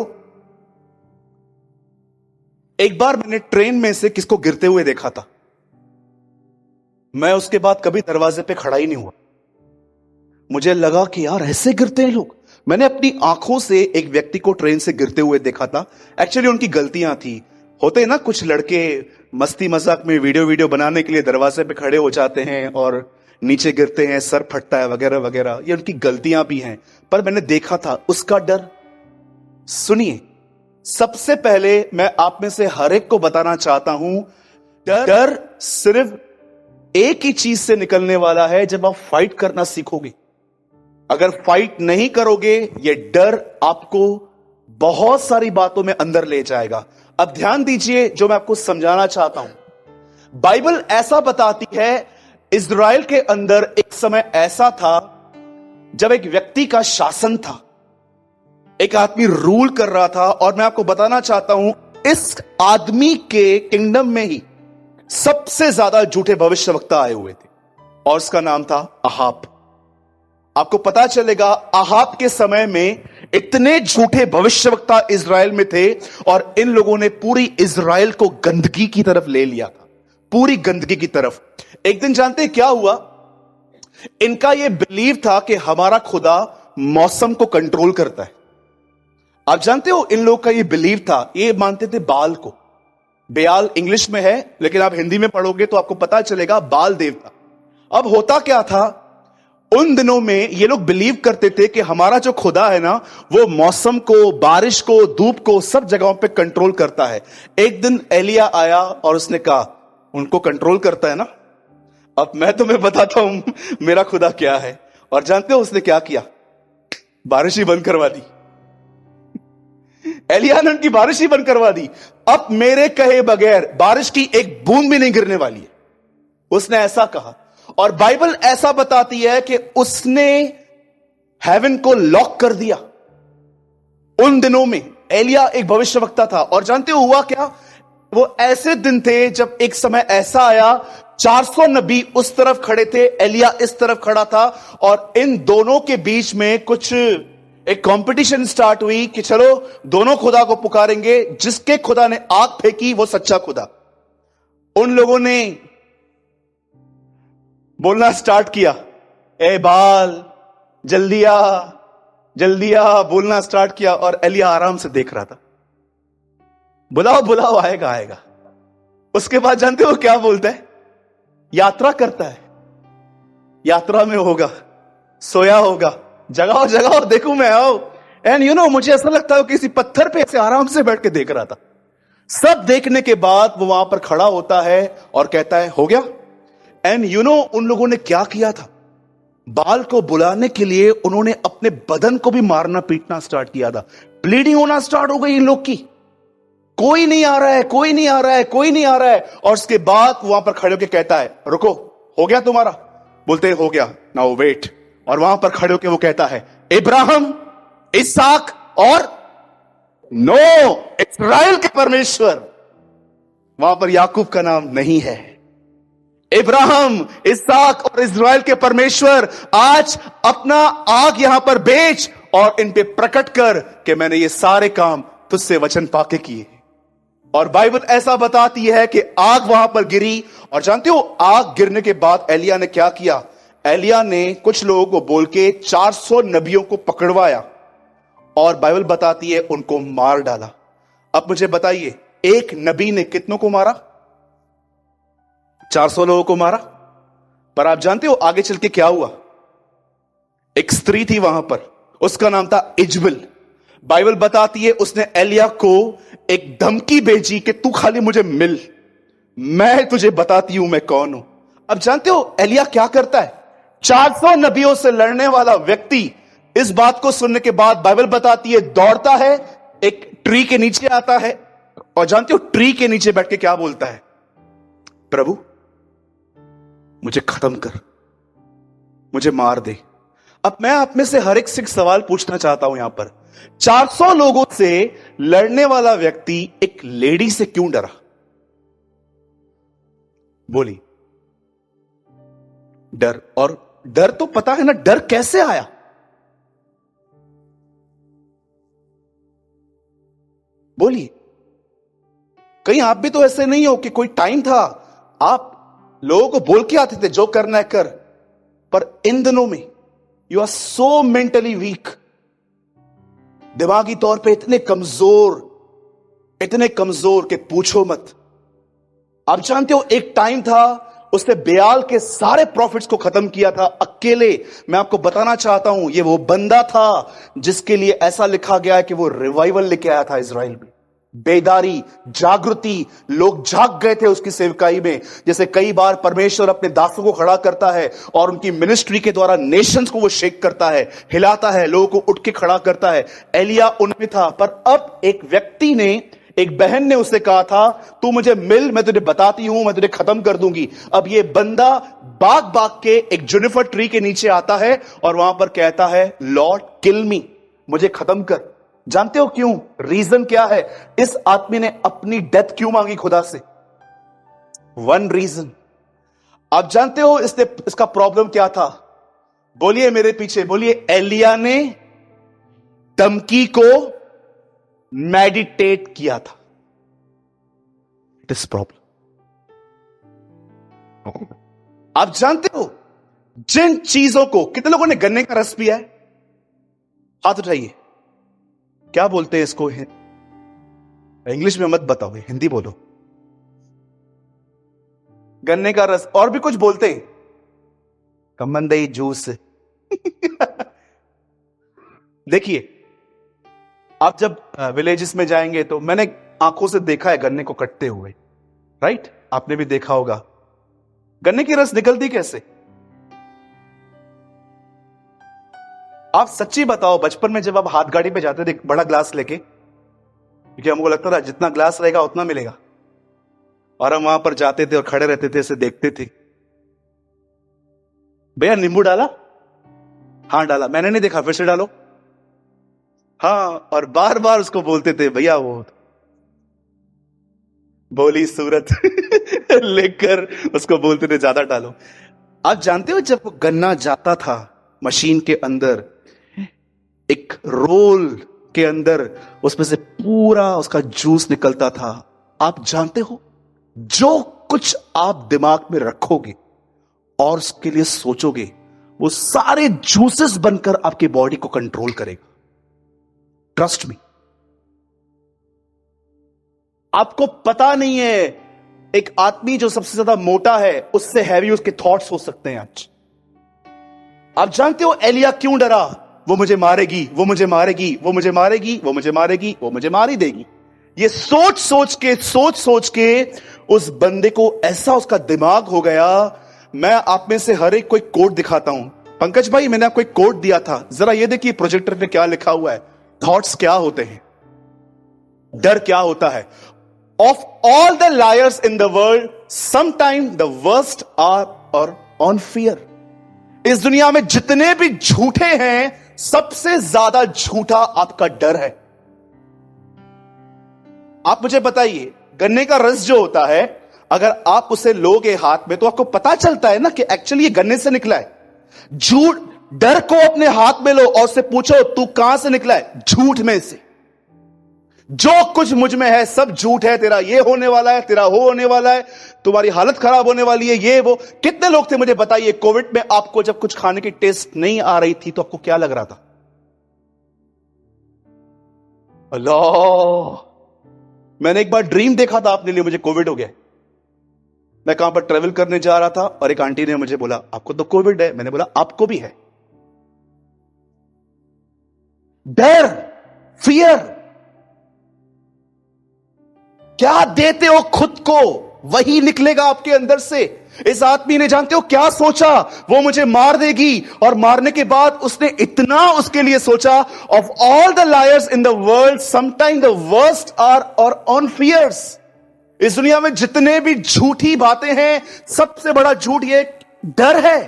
एक बार मैंने ट्रेन में से किसको गिरते हुए देखा था। मैं उसके बाद कभी दरवाजे पे खड़ा ही नहीं हुआ। मुझे लगा कि यार ऐसे गिरते हैं लोग। मैंने अपनी आंखों से एक व्यक्ति को ट्रेन से गिरते हुए देखा था। एक्चुअली उनकी गलतियां थी। होते ना कुछ लड़के मस्ती मजाक में वीडियो बनाने के लिए दरवाजे पे खड़े हो जाते हैं और नीचे गिरते हैं, सर फटता है वगैरह वगैरह। ये उनकी गलतियां भी हैं पर मैंने देखा था उसका डर। सुनिए, सबसे पहले मैं आप में से हर एक को बताना चाहता हूं, डर सिर्फ एक ही चीज से निकलने वाला है, जब आप फाइट करना सीखोगे। अगर फाइट नहीं करोगे ये डर आपको बहुत सारी बातों में अंदर ले जाएगा। अब ध्यान दीजिए जो मैं आपको समझाना चाहता हूं। बाइबल ऐसा बताती है इज़राइल के अंदर एक समय ऐसा था जब एक व्यक्ति का शासन था, एक आदमी रूल कर रहा था। और मैं आपको बताना चाहता हूं इस आदमी के किंगडम में ही सबसे ज्यादा झूठे भविष्यवक्ता आए हुए थे और उसका नाम था अहाब। आपको पता चलेगा अहाब के समय में इतने झूठे भविष्यवक्ता इज़राइल में थे और इन लोगों ने पूरी इज़राइल को गंदगी की तरफ ले लिया था, पूरी गंदगी की तरफ। एक दिन जानते हैं क्या हुआ, इनका यह बिलीव था कि हमारा खुदा मौसम को कंट्रोल करता है। आप जानते हो इन लोगों का यह बिलीव था, ये मानते थे बाल को। बेयाल इंग्लिश में है लेकिन आप हिंदी में पढ़ोगे तो आपको पता चलेगा बाल देवता। अब होता क्या था, उन दिनों में ये लोग बिलीव करते थे कि हमारा जो खुदा है ना वो मौसम को, बारिश को, धूप को सब जगहों पे कंट्रोल करता है। एक दिन एलिया आया और उसने कहा उनको कंट्रोल करता है ना, अब मैं तुम्हें बताता हूं मेरा खुदा क्या है। और जानते हो उसने क्या किया, बारिश ही बंद करवा दी। एलिया ने उनकी बारिश ही बंद करवा दी। अब मेरे कहे बगैर बारिश की एक बूंद भी नहीं गिरने वाली है, उसने ऐसा कहा। और बाइबल ऐसा बताती है कि उसने हेवन को लॉक कर दिया। उन दिनों में एलिया एक भविष्यवक्ता था और जानते हो हुआ क्या, वो ऐसे दिन थे जब एक समय ऐसा आया 400 नबी उस तरफ खड़े थे, एलिया इस तरफ खड़ा था और इन दोनों के बीच में कुछ एक कंपटीशन स्टार्ट हुई कि चलो दोनों खुदा को पुकारेंगे, जिसके खुदा ने आग फेंकी वो सच्चा खुदा। उन लोगों ने बोलना स्टार्ट किया, ए बाल जल्दी आ जल्दी आ, बोलना स्टार्ट किया। और एलिया आराम से देख रहा था, बुलाओ बुलाओ आएगा आएगा। उसके बाद जानते हो क्या बोलता है, यात्रा करता है, यात्रा में होगा, सोया होगा, जगाओ जगाओ देखूं मैं आओ। एंड यू नो मुझे ऐसा लगता है किसी पत्थर पे ऐसे आराम से बैठ के देख रहा था। सब देखने के बाद वो वहां पर खड़ा होता है और कहता है हो गया। एंड यू नो उन लोगों ने क्या किया था, बाल को बुलाने के लिए उन्होंने अपने बदन को भी मारना पीटना स्टार्ट किया था। ब्लीडिंग होना स्टार्ट हो गई इन लोग की, कोई नहीं आ रहा है, कोई नहीं आ रहा है, कोई नहीं आ रहा है। और उसके बाद वहां पर खड़े होकर कहता है रुको, हो गया तुम्हारा? बोलते हैं हो गया, नाउ वेट। और वहां पर खड़े होकर वो कहता है इब्राहिम, इसहाक और नो, इस्राएल के परमेश्वर। वहां पर याकूब का नाम नहीं है। इब्राहिम, इसहाक और इस्राएल के परमेश्वर आज अपना आग यहां पर बेच और इन पे प्रकट कर कि मैंने ये सारे काम तुझसे वचन पाके किए। और बाइबल ऐसा बताती है कि आग वहां पर गिरी। और जानते हो आग गिरने के बाद एलिया ने क्या किया, एलिया ने कुछ लोगों को बोल के 400 नबियों को पकड़वाया और बाइबल बताती है उनको मार डाला। अब मुझे बताइए, एक नबी ने कितनों को मारा? 400 लोगों को मारा। पर आप जानते हो आगे चल के क्या हुआ? एक स्त्री थी वहां पर, उसका नाम था इजबेल। बाइबल बताती है उसने एलिया को एक धमकी भेजी कि तू खाली मुझे मिल, मैं तुझे बताती हूं मैं कौन हूं। अब जानते हो एलिया क्या करता है? 400 नबियों से लड़ने वाला व्यक्ति इस बात को सुनने के बाद बाइबल बताती है दौड़ता है, एक ट्री के नीचे आता है, और जानते हो ट्री के नीचे बैठ के क्या बोलता है? प्रभु मुझे खत्म कर, मुझे मार दे। अब मैं आप में से हर एक से एक सवाल पूछना चाहता हूं यहां पर, 400 लोगों से लड़ने वाला व्यक्ति एक लेडी से क्यों डरा? बोली डर। और डर तो पता है ना, डर कैसे आया? बोलिए। कहीं आप भी तो ऐसे नहीं हो कि कोई टाइम था आप लोगों को बोल के आते थे जो करना है कर, पर इन दिनों में you are so mentally weak, दिमागी तौर पे इतने कमजोर कि पूछो मत। आप जानते हो एक टाइम था उसने बेआल के सारे प्रॉफिट्स को खत्म किया था अकेले। मैं आपको बताना चाहता हूं ये वो बंदा था जिसके लिए ऐसा लिखा गया है कि वो रिवाइवल लेके आया था इजराइल में। बेदारी, जागृति, लोग जाग गए थे उसकी सेवकाई में। जैसे कई बार परमेश्वर अपने दासों को खड़ा करता है और उनकी मिनिस्ट्री के द्वारा नेशंस को वो शेक करता है, हिलाता है, लोगों को उठ के खड़ा करता है। एलिया उनमें था। पर अब एक व्यक्ति ने, एक बहन ने उससे कहा था तू मुझे मिल, मैं तुझे बताती हूं, मैं तुझे खत्म कर दूंगी। अब ये बंदा भाग भाग के एक जुनिफर ट्री के नीचे आता है और वहां पर कहता है लॉर्ड किल मी, मुझे खत्म कर। जानते हो क्यों? रीजन क्या है? इस आदमी ने अपनी डेथ क्यों मांगी खुदा से? One reason. आप जानते हो इसका प्रॉब्लम क्या था? बोलिए मेरे पीछे, बोलिए। एलिया ने धमकी को मेडिटेट किया था। This problem. आप जानते हो जिन चीजों को, कितने लोगों ने गन्ने का रस पिया है? हाथ उठाइए। क्या बोलते हैं इसको? इंग्लिश में मत बताओ, हिंदी बोलो। गन्ने का रस। और भी कुछ बोलते हैं, कमंदई जूस। देखिए, आप जब विलेजेस में जाएंगे तो मैंने आंखों से देखा है गन्ने को कटते हुए, राइट? आपने भी देखा होगा। गन्ने की रस निकलती कैसे? आप सच्ची बताओ, बचपन में जब आप हाथ गाड़ी पे जाते थे बड़ा ग्लास लेके, क्योंकि हमको लगता था जितना ग्लास रहेगा उतना मिलेगा, और हम वहां पर जाते थे और खड़े रहते थे, ऐसे देखते थे, भैया नींबू डाला? हाँ डाला। मैंने नहीं देखा, फिर से डालो। हाँ, और बार बार उसको बोलते थे भैया वो बोली सूरत लेकर उसको बोलते थे ज्यादा डालो। आप जानते हो जब वो गन्ना जाता था मशीन के अंदर, एक रोल के अंदर उसमें से पूरा उसका जूस निकलता था। आप जानते हो जो कुछ आप दिमाग में रखोगे और उसके लिए सोचोगे, वो सारे जूसेस बनकर आपकी बॉडी को कंट्रोल करेगा। Trust me. आपको पता नहीं है, एक आदमी जो सबसे ज्यादा मोटा है उससे हैवी उसके थॉट्स हो सकते हैं आज। आप जानते हो एलिया क्यों डरा? वो मुझे मारेगी, वो मुझे मारेगी, वो मुझे मारेगी, वो मुझे मारेगी, वो मुझे मार ही देगी। ये सोच सोच के उस बंदे को ऐसा उसका दिमाग हो गया। मैं आप में से हर एक को एक कोड दिखाता हूं। पंकज भाई, मैंने आपको एक कोड दिया था, जरा ये देखिए प्रोजेक्टर पे क्या लिखा हुआ है। थॉट्स क्या होते हैं, डर क्या होता है। Of all the liars in the world sometime the worst are own fear. इस दुनिया में जितने भी झूठे हैं, सबसे ज्यादा झूठा आपका डर है। आप मुझे बताइए, गन्ने का रस जो होता है, अगर आप उसे लोगे हाथ में तो आपको पता चलता है ना कि एक्चुअली ये गन्ने से निकला है। झूठ, डर को अपने हाथ में लो और उससे पूछो तू कहां से निकला है? झूठ में से। जो कुछ मुझ में है सब झूठ है। तेरा ये होने वाला है, तेरा वो होने वाला है, तुम्हारी हालत खराब होने वाली है, ये वो। कितने लोग थे मुझे बताइए, कोविड में आपको जब कुछ खाने की टेस्ट नहीं आ रही थी तो आपको क्या लग रहा था? अल्लाह, मैंने एक बार ड्रीम देखा था अपने लिए, मुझे कोविड हो गया। मैं कहां पर ट्रेवल करने जा रहा था और एक आंटी ने मुझे बोला आपको तो कोविड है। मैंने बोला आपको भी है। डर, फियर, क्या देते हो खुद को वही निकलेगा आपके अंदर से। इस आदमी ने जानते हो क्या सोचा, वो मुझे मार देगी, और मारने के बाद उसने इतना उसके लिए सोचा, of all the liars in the world sometime the worst are our own fears. इस दुनिया में जितने भी झूठी बातें हैं, सबसे बड़ा झूठ ये डर है।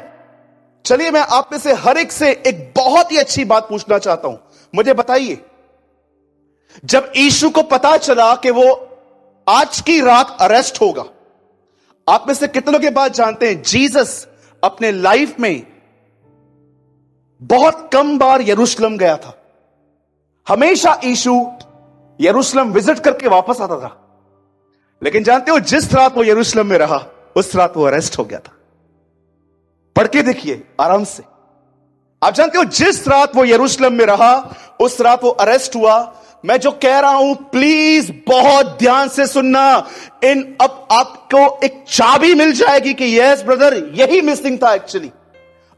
चलिए मैं आप में से हर एक से एक बहुत ही अच्छी बात पूछना चाहता हूं। मुझे बताइए, जब यीशु को पता चला कि वो आज की रात अरेस्ट होगा, आप में से कितनों के बाद जानते हैं जीसस अपने लाइफ में बहुत कम बार यरूशलेम गया था। हमेशा यीशु यरूशलेम विजिट करके वापस आता था। लेकिन जानते हो जिस रात वो यरूशलेम में रहा, उस रात वो अरेस्ट हो गया था। पढ़ के देखिए आराम से। आप जानते हो जिस रात वो यरूशलेम में रहा, उस रात वो अरेस्ट हुआ। मैं जो कह रहा हूं प्लीज बहुत ध्यान से सुनना। अब आपको एक चाबी मिल जाएगी कि यस ब्रदर, यही मिसिंग था एक्चुअली।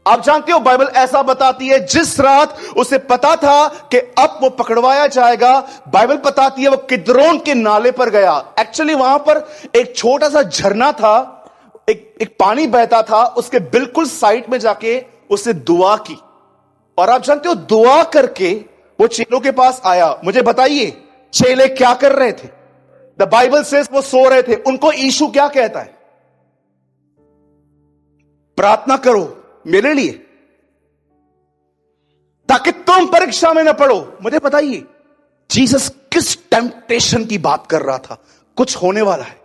आप जानते हो बाइबल ऐसा बताती है, जिस रात उसे पता था कि अब वो पकड़वाया जाएगा, बाइबल बताती है वो किद्रोन के नाले पर गया। एक्चुअली वहां पर एक छोटा सा झरना था, एक पानी बहता था, उसके बिल्कुल साइड में जाके उसने दुआ की। और आप जानते हो दुआ करके वो चेलों के पास आया। मुझे बताइए चेले क्या कर रहे थे? द बाइबल सेज वो सो रहे थे। उनको यीशु क्या कहता है? प्रार्थना करो मेरे लिए ताकि तुम परीक्षा में न पड़ो। मुझे बताइए जीसस किस टेम्पटेशन की बात कर रहा था? कुछ होने वाला है,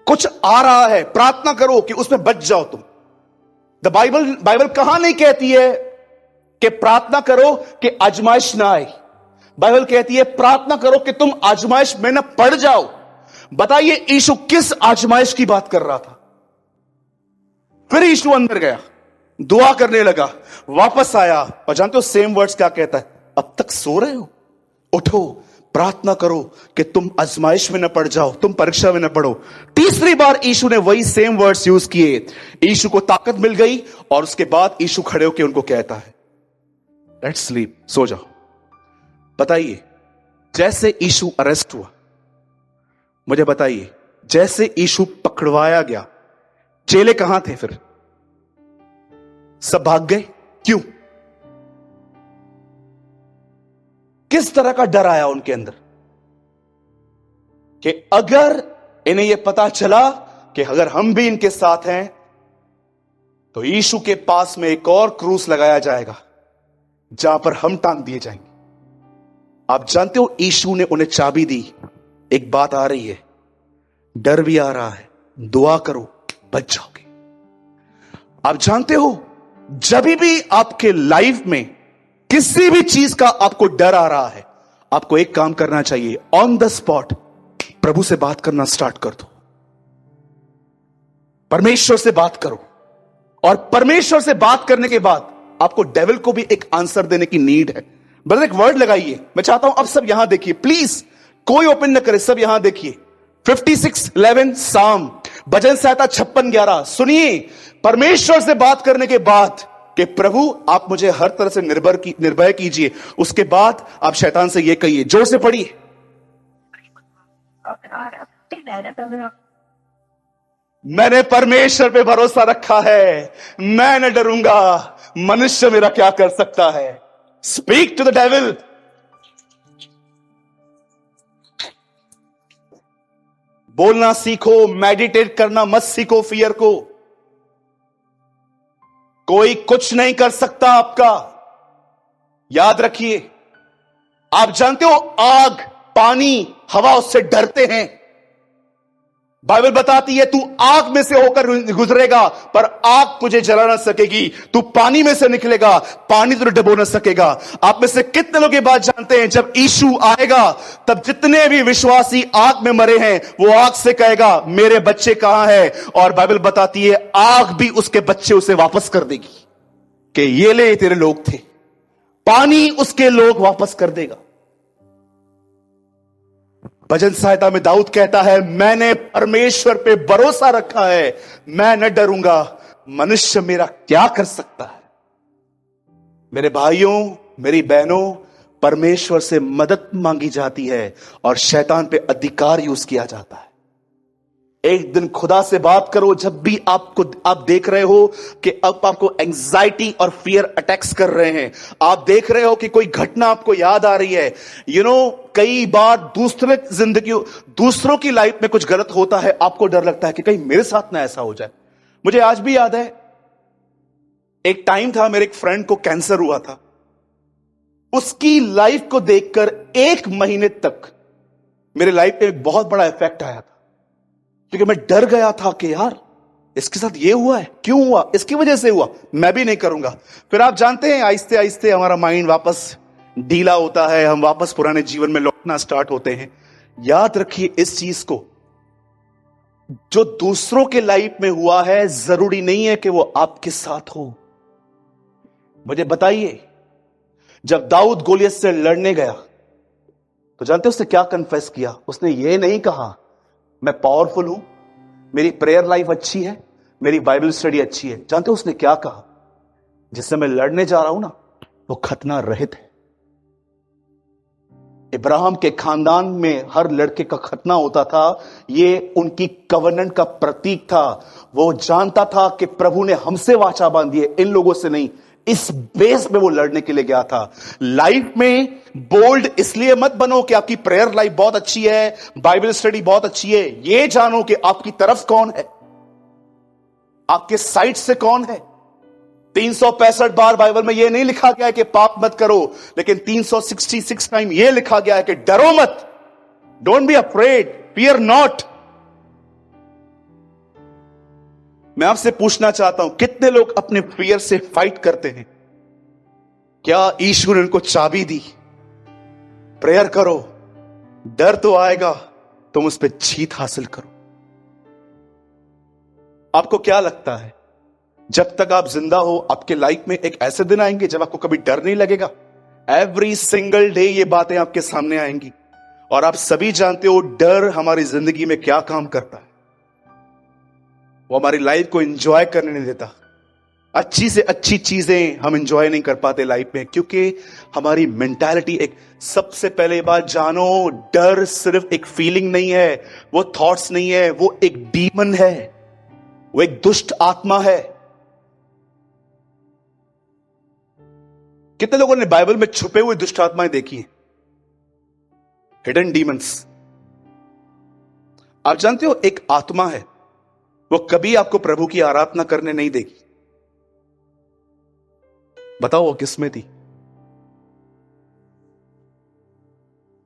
कुछ आ रहा है, प्रार्थना करो कि उसमें बच जाओ तुम। बाइबल कहां नहीं कहती है कि प्रार्थना करो कि आजमाइश ना आए। बाइबल कहती है प्रार्थना करो कि तुम आजमाइश में न पड़ जाओ। बताइए यीशु किस आजमाइश की बात कर रहा था? फिर यीशु अंदर गया, दुआ करने लगा, वापस आया, और जानते हो सेम वर्ड्स क्या कहता है? अब तक सो रहे हो, उठो, प्रार्थना करो कि तुम आजमाइश में न पड़ जाओ, तुम परीक्षा में न पड़ो। तीसरी बार यीशु ने वही सेम वर्ड्स यूज किए। यीशु को ताकत मिल गई और उसके बाद यीशु खड़े होकर उनको कहता है लेट्स स्लीप, सो जाओ। बताइए जैसे यीशु अरेस्ट हुआ, मुझे बताइए जैसे यीशु पकड़वाया गया, चेले कहां थे? फिर सब भाग गए। क्यों? किस तरह का डर आया उनके अंदर कि अगर इन्हें यह पता चला कि अगर हम भी इनके साथ हैं तो यीशु के पास में एक और क्रूस लगाया जाएगा जहां पर हम टांग दिए जाएंगे। आप जानते हो यीशु ने उन्हें चाबी दी। एक बात आ रही है, डर भी आ रहा है, दुआ करो बच जाओगे। आप जानते हो जब भी आपके लाइफ में किसी भी चीज का आपको डर आ रहा है, आपको एक काम करना चाहिए, ऑन द स्पॉट प्रभु से बात करना स्टार्ट कर दो। परमेश्वर से बात करो, और परमेश्वर से बात करने के बाद आपको डेविल को भी एक आंसर देने की नीड है। ब्रदर एक वर्ड लगाइए, मैं चाहता हूं अब सब यहां देखिए प्लीज, कोई ओपन न करे, सब यहां देखिए। 56:11 साम, भजन संहिता 56:11। सुनिए परमेश्वर से बात करने के बाद कि प्रभु आप मुझे हर तरह से निर्भय कीजिए। उसके बाद आप शैतान से यह कहिए, जोर से पढ़िए, मैंने परमेश्वर पे भरोसा रखा है, मैं न डरूंगा, मनुष्य मेरा क्या कर सकता है। Speak to the devil. बोलना सीखो, मेडिटेट करना मत सीखो फियर को। कोई कुछ नहीं कर सकता आपका, याद रखिए। आप जानते हो आग, पानी, हवा उससे डरते हैं। बाइबल बताती है तू आग में से होकर गुजरेगा पर आग तुझे जला ना सकेगी, तू पानी में से निकलेगा, पानी तुझे डुबो ना सकेगा। आप में से कितने लोग ये बात जानते हैं जब यीशु आएगा तब जितने भी विश्वासी आग में मरे हैं वो आग से कहेगा मेरे बच्चे कहां हैं, और बाइबल बताती है आग भी उसके बच्चे उसे वापस कर देगी कि ये ले तेरे लोग थे। पानी उसके लोग वापस कर देगा। भजन सहायता में दाऊद कहता है, मैंने परमेश्वर पे भरोसा रखा है, मैं न डरूंगा, मनुष्य मेरा क्या कर सकता है। मेरे भाइयों, मेरी बहनों, परमेश्वर से मदद मांगी जाती है और शैतान पे अधिकार यूज किया जाता है। एक दिन खुदा से बात करो, जब भी आप देख रहे हो कि अब आपको एंजाइटी और फियर अटैक्स कर रहे हैं, आप देख रहे हो कि कोई घटना आपको याद आ रही है, कई बार दूसरों की लाइफ में कुछ गलत होता है, आपको डर लगता है कि कहीं मेरे साथ ना ऐसा हो जाए। मुझे आज भी याद है, एक टाइम था, मेरे एक फ्रेंड को कैंसर हुआ था। उसकी लाइफ को देखकर 1 महीने तक मेरे लाइफ पे एक बहुत बड़ा इफेक्ट आया था, क्योंकि मैं डर गया था कि यार इसके साथ ये हुआ है, क्यों हुआ, इसकी वजह से हुआ, मैं भी नहीं करूंगा। फिर आप जानते हैं, आहिस्ते आहिस्ते हमारा माइंड वापस ढीला होता है, हम वापस पुराने जीवन में लौटना स्टार्ट होते हैं। याद रखिए इस चीज को, जो दूसरों के लाइफ में हुआ है जरूरी नहीं है कि वो आपके साथ हो। मुझे बताइए, जब दाऊद गोलियत से लड़ने गया तो जानते उसने क्या कन्फेस किया? उसने ये नहीं कहा मैं पावरफुल हूं, मेरी प्रेयर लाइफ अच्छी है, मेरी बाइबल स्टडी अच्छी है। जानते उसने क्या कहा? जिससे मैं लड़ने जा रहा हूं ना, वो खतना रहित है। इब्राहिम के खानदान में हर लड़के का खतना होता था, ये उनकी कवनेंट का प्रतीक था। वो जानता था कि प्रभु ने हमसे वाचा बांधी है, इन लोगों से नहीं। इस बेस में वो लड़ने के लिए गया था। लाइफ में बोल्ड इसलिए मत बनो कि आपकी प्रेयर लाइफ बहुत अच्छी है, बाइबल स्टडी बहुत अच्छी है। ये जानो कि आपकी तरफ कौन है, आपके साइड से कौन है। 365 बार बाइबल में यह नहीं लिखा गया है कि पाप मत करो, लेकिन 366 टाइम यह लिखा गया है कि डरो मत, don't be afraid, fear not. मैं आपसे पूछना चाहता हूं, कितने लोग अपने फियर से फाइट करते हैं? क्या ईश्वर ने उनको चाबी दी? प्रेयर करो, डर तो आएगा, तुम उस पर जीत हासिल करो। आपको क्या लगता है, जब तक आप जिंदा हो, आपके लाइफ में एक ऐसे दिन आएंगे जब आपको कभी डर नहीं लगेगा? एवरी सिंगल डे ये बातें आपके सामने आएंगी। और आप सभी जानते हो डर हमारी जिंदगी में क्या काम करता है। वो हमारी लाइफ को एंजॉय करने नहीं देता। अच्छी से अच्छी चीजें हम एंजॉय नहीं कर पाते लाइफ में, क्योंकि हमारी मेंटालिटी एक, सबसे पहले बात जानो, डर सिर्फ एक फीलिंग नहीं है, वो थॉट्स नहीं है, वो एक डीमन है, वो एक दुष्ट आत्मा है। कितने लोगों ने बाइबल में छुपे हुए दुष्ट आत्माएं देखी हैं? Hidden demons. आप जानते हो, एक आत्मा है, वो कभी आपको प्रभु की आराधना करने नहीं देगी। बताओ वो किसमें थी?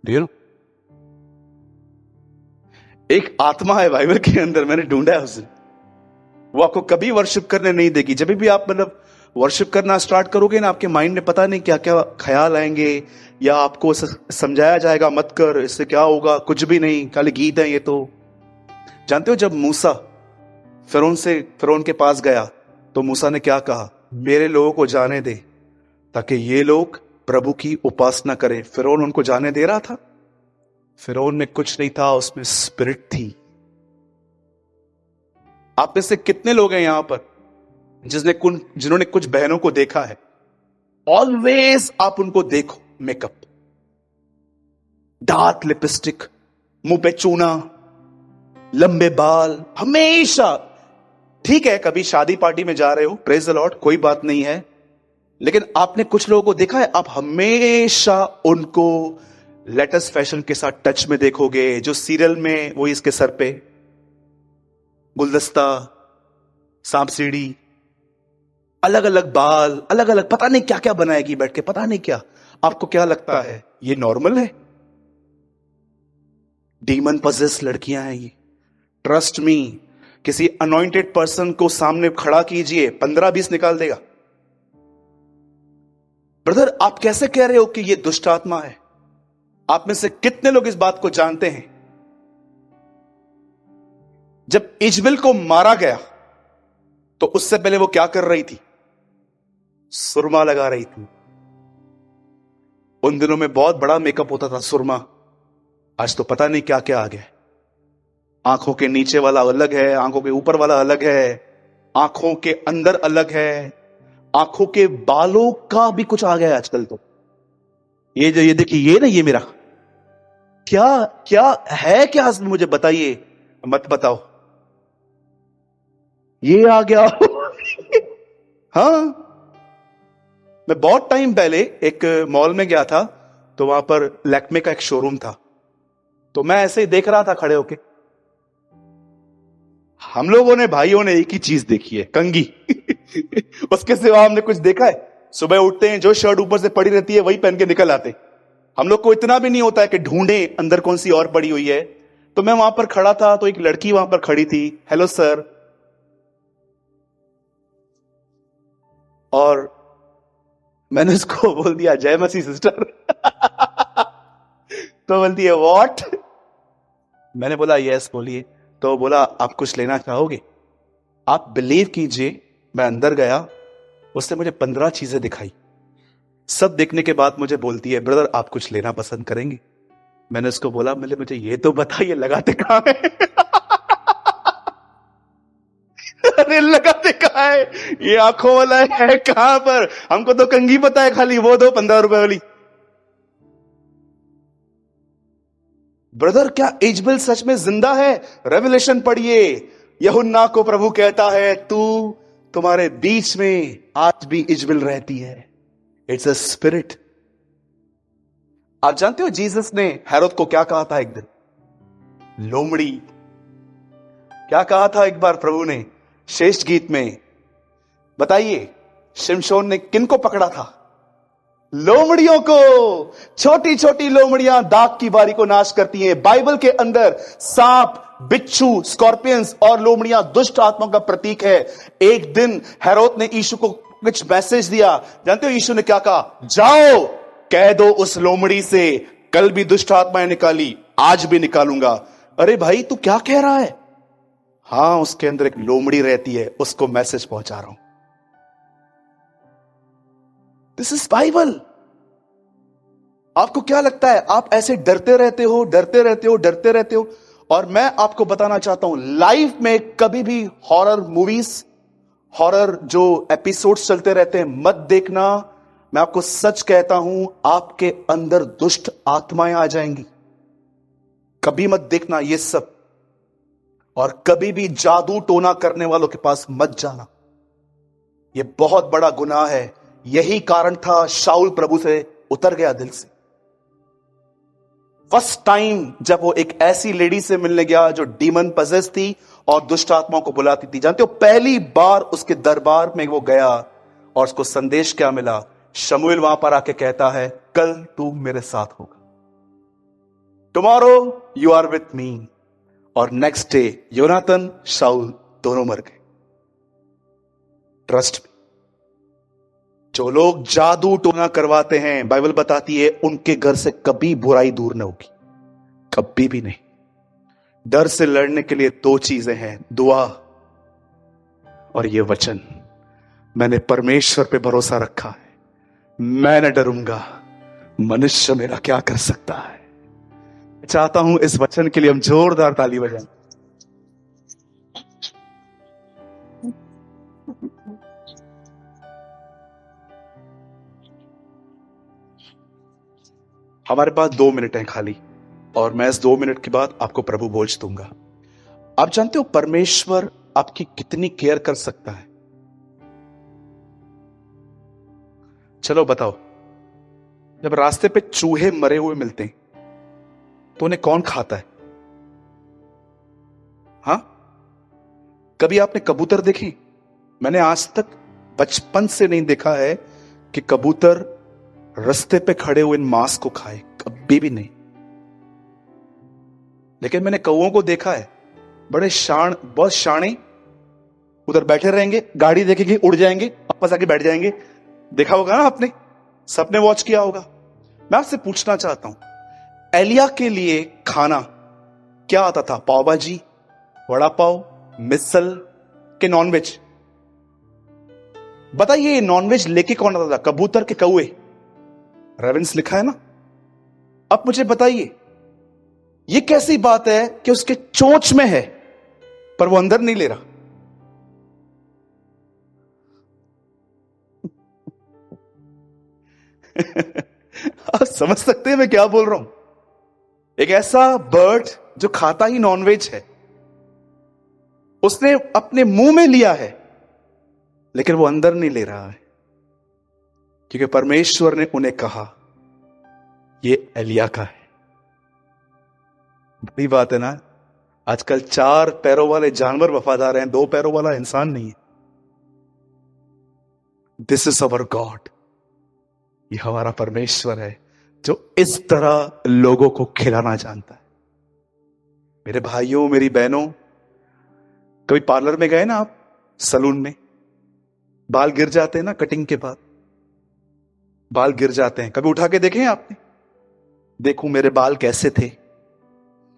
Do you know? एक आत्मा है बाइबल के अंदर, मैंने ढूंढा है उसे। वो आपको कभी वर्शिप करने नहीं देगी। जब भी आप वर्शिप करना स्टार्ट करोगे ना, आपके माइंड में पता नहीं क्या क्या ख्याल आएंगे, या आपको समझाया जाएगा मत कर, इससे क्या होगा, कुछ भी नहीं, खाली गीत है ये तो। जानते हो, जब मूसा फिरौन के पास गया तो मूसा ने क्या कहा? मेरे लोगों को जाने दे ताकि ये लोग प्रभु की उपासना करें। फिरौन उनको जाने दे रहा था? फिरौन में कुछ नहीं था, उसमें स्पिरिट थी। आप में से कितने लोग हैं यहां पर जिन्होंने कुछ बहनों को देखा है? ऑलवेज आप उनको देखो, मेकअप, डार्क लिपस्टिक, मुंह पे चूना, लंबे बाल, हमेशा। ठीक है, कभी शादी पार्टी में जा रहे हो, प्रेज द लॉर्ड, कोई बात नहीं है, लेकिन आपने कुछ लोगों को देखा है, आप हमेशा उनको लेटेस्ट फैशन के साथ टच में देखोगे। जो सीरियल में वो इसके सर पे गुलदस्ता, सांप सीढ़ी, अलग अलग बाल, अलग अलग पता नहीं क्या क्या बनाएगी बैठ के, पता नहीं क्या। आपको क्या लगता है ये नॉर्मल है? डीमन पजेस लड़कियां हैं ये। ट्रस्ट मी, किसी अनॉइंटेड पर्सन को सामने खड़ा कीजिए, 15-20 निकाल देगा। ब्रदर, आप कैसे कह रहे हो कि ये दुष्ट आत्मा है? आप में से कितने लोग इस बात को जानते हैं? जब इजबेल को मारा गया तो उससे पहले वो क्या कर रही थी? सुरमा लगा रही थी। उन दिनों में बहुत बड़ा मेकअप होता था, सुरमा। आज तो पता नहीं क्या क्या आ गया है। आंखों के नीचे वाला अलग है, आंखों के ऊपर वाला अलग है, आंखों के अंदर अलग है, आंखों के बालों का भी कुछ आ गया है आजकल तो। ये जो ये देखिए, ये ना, ये मेरा क्या क्या है, क्या असल में मुझे बताइए, मत बताओ। ये आ गया। हाँ, मैं बहुत टाइम पहले एक मॉल में गया था, तो वहां पर लैक्मे का एक शोरूम था, तो मैं ऐसे ही देख रहा था खड़े होके। हम लोगों ने, भाइयों ने, एक ही चीज देखी है, कंघी। उसके सिवा हमने कुछ देखा है? सुबह उठते हैं, जो शर्ट ऊपर से पड़ी रहती है वही पहन के निकल आते। हम लोग को इतना भी नहीं होता है कि ढूंढे अंदर कौन सी और पड़ी हुई है। तो मैं वहां पर खड़ा था, तो एक लड़की वहां पर खड़ी थी, हेलो सर, और मैंने उसको बोल दिया जय मसीह सिस्टर। तो बोलती है व्हाट। मैंने बोला यस बोलिए। तो बोला आप कुछ लेना चाहोगे? आप बिलीव कीजिए, मैं अंदर गया, उसने मुझे 15 चीजें दिखाई। सब देखने के बाद मुझे बोलती है ब्रदर आप कुछ लेना पसंद करेंगे? मैंने उसको बोला, मुझे ये तो बताइए लगाते कहां है? अरे लगाते कहां है? ये आंखों वाला है कहां पर? हमको तो कंघी पता है खाली, वो दो 15 रुपए वाली। ब्रदर क्या इजबेल सच में जिंदा है? रेवलेशन पढ़िए, यूहन्ना को प्रभु कहता है तू, तुम्हारे बीच में आज भी इजबेल रहती है। It's a spirit. आप जानते हो जीसस ने हेरोद को क्या कहा था एक दिन? लोमड़ी। क्या कहा था एक बार प्रभु ने श्रेष्ठ गीत में? बताइए, शिमशोन ने किन को पकड़ा था? लोमड़ियों को। छोटी छोटी लोमड़ियां दाग की बारी को नाश करती हैं। बाइबल के अंदर सांप, बिच्छू, स्कॉर्पियंस और लोमड़ियां दुष्ट आत्मा का प्रतीक है। एक दिन हेरोद ने यीशु को कुछ मैसेज दिया। जानते हो यीशु ने क्या कहा? जाओ कह दो उस लोमड़ी से, कल भी दुष्ट आत्माएं निकाली, आज भी निकालूंगा। अरे भाई तू क्या कह रहा है? हां, उसके अंदर एक लोमड़ी रहती है, उसको मैसेज पहुंचा रहा हूं। This is Bible. आपको क्या लगता है आप ऐसे डरते रहते हो, डरते रहते हो, डरते रहते हो? और मैं आपको बताना चाहता हूं, लाइफ में कभी भी हॉरर मूवीज, हॉरर जो एपिसोड्स चलते रहते हैं, मत देखना। मैं आपको सच कहता हूं, आपके अंदर दुष्ट आत्माएं आ जाएंगी। कभी मत देखना ये सब। और कभी भी जादू टोना करने वालों के पास मत जाना, यह बहुत बड़ा गुनाह है। यही कारण था शाऊल प्रभु से उतर गया दिल से। फर्स्ट टाइम जब वो एक ऐसी लेडी से मिलने गया जो डीमन पजेस थी और दुष्ट आत्माओं को बुलाती थी, जानते हो पहली बार उसके दरबार में वो गया और उसको संदेश क्या मिला? शमूएल वहां पर आके कहता है कल तू मेरे साथ होगा, tomorrow you are with me. और नेक्स्ट डे योनातन, शाऊल दोनों मर गए। ट्रस्ट मी, जो लोग जादू टोना करवाते हैं, बाइबल बताती है उनके घर से कभी बुराई दूर न होगी, कभी भी नहीं। डर से लड़ने के लिए 2 चीजें हैं, दुआ और ये वचन। मैंने परमेश्वर पे भरोसा रखा है, मैं न डरूंगा, मनुष्य मेरा क्या कर सकता है। चाहता हूं इस वचन के लिए हम जोरदार ताली बजाएं। हमारे पास 2 मिनट हैं खाली, और मैं इस 2 मिनट के बाद आपको प्रभु भोज दूंगा। आप जानते हो परमेश्वर आपकी कितनी केयर कर सकता है? चलो बताओ, जब रास्ते पे चूहे मरे हुए मिलते हैं तो उन्हें कौन खाता है? हां, कभी आपने कबूतर देखे? मैंने आज तक बचपन से नहीं देखा है कि कबूतर रास्ते पे खड़े हुए मांस को खाए, कभी भी नहीं। लेकिन मैंने कौओं को देखा है, बड़े बहुत शाणे, उधर बैठे रहेंगे, गाड़ी देखेंगे उड़ जाएंगे, वापस आके बैठ जाएंगे। देखा होगा ना आपने, सबने वॉच किया होगा। मैं आपसे पूछना चाहता हूं, एलिया के लिए खाना क्या आता था? पाव भाजी, वड़ा पाव, मिसल के नॉनवेज? बताइए नॉनवेज लेके कौन आता था? कबूतर के कौए? रेवेंस लिखा है ना। अब मुझे बताइए, ये कैसी बात है कि उसके चोंच में है पर वो अंदर नहीं ले रहा। आप समझ सकते हैं मैं क्या बोल रहा हूं? एक ऐसा बर्ड जो खाता ही नॉनवेज है, उसने अपने मुंह में लिया है लेकिन वो अंदर नहीं ले रहा है, क्योंकि परमेश्वर ने उन्हें कहा ये एलिया का है। बड़ी बात है ना। आजकल 4 पैरों वाले जानवर वफादार हैं, 2 पैरों वाला इंसान नहीं है। This is our God. ये हमारा परमेश्वर है जो इस तरह लोगों को खिलाना जानता है। मेरे भाइयों, मेरी बहनों, कभी पार्लर में गए ना आप, सलून में, बाल गिर जाते हैं ना, कटिंग के बाद बाल गिर जाते हैं, कभी उठा के देखे आपने? देखो मेरे बाल कैसे थे,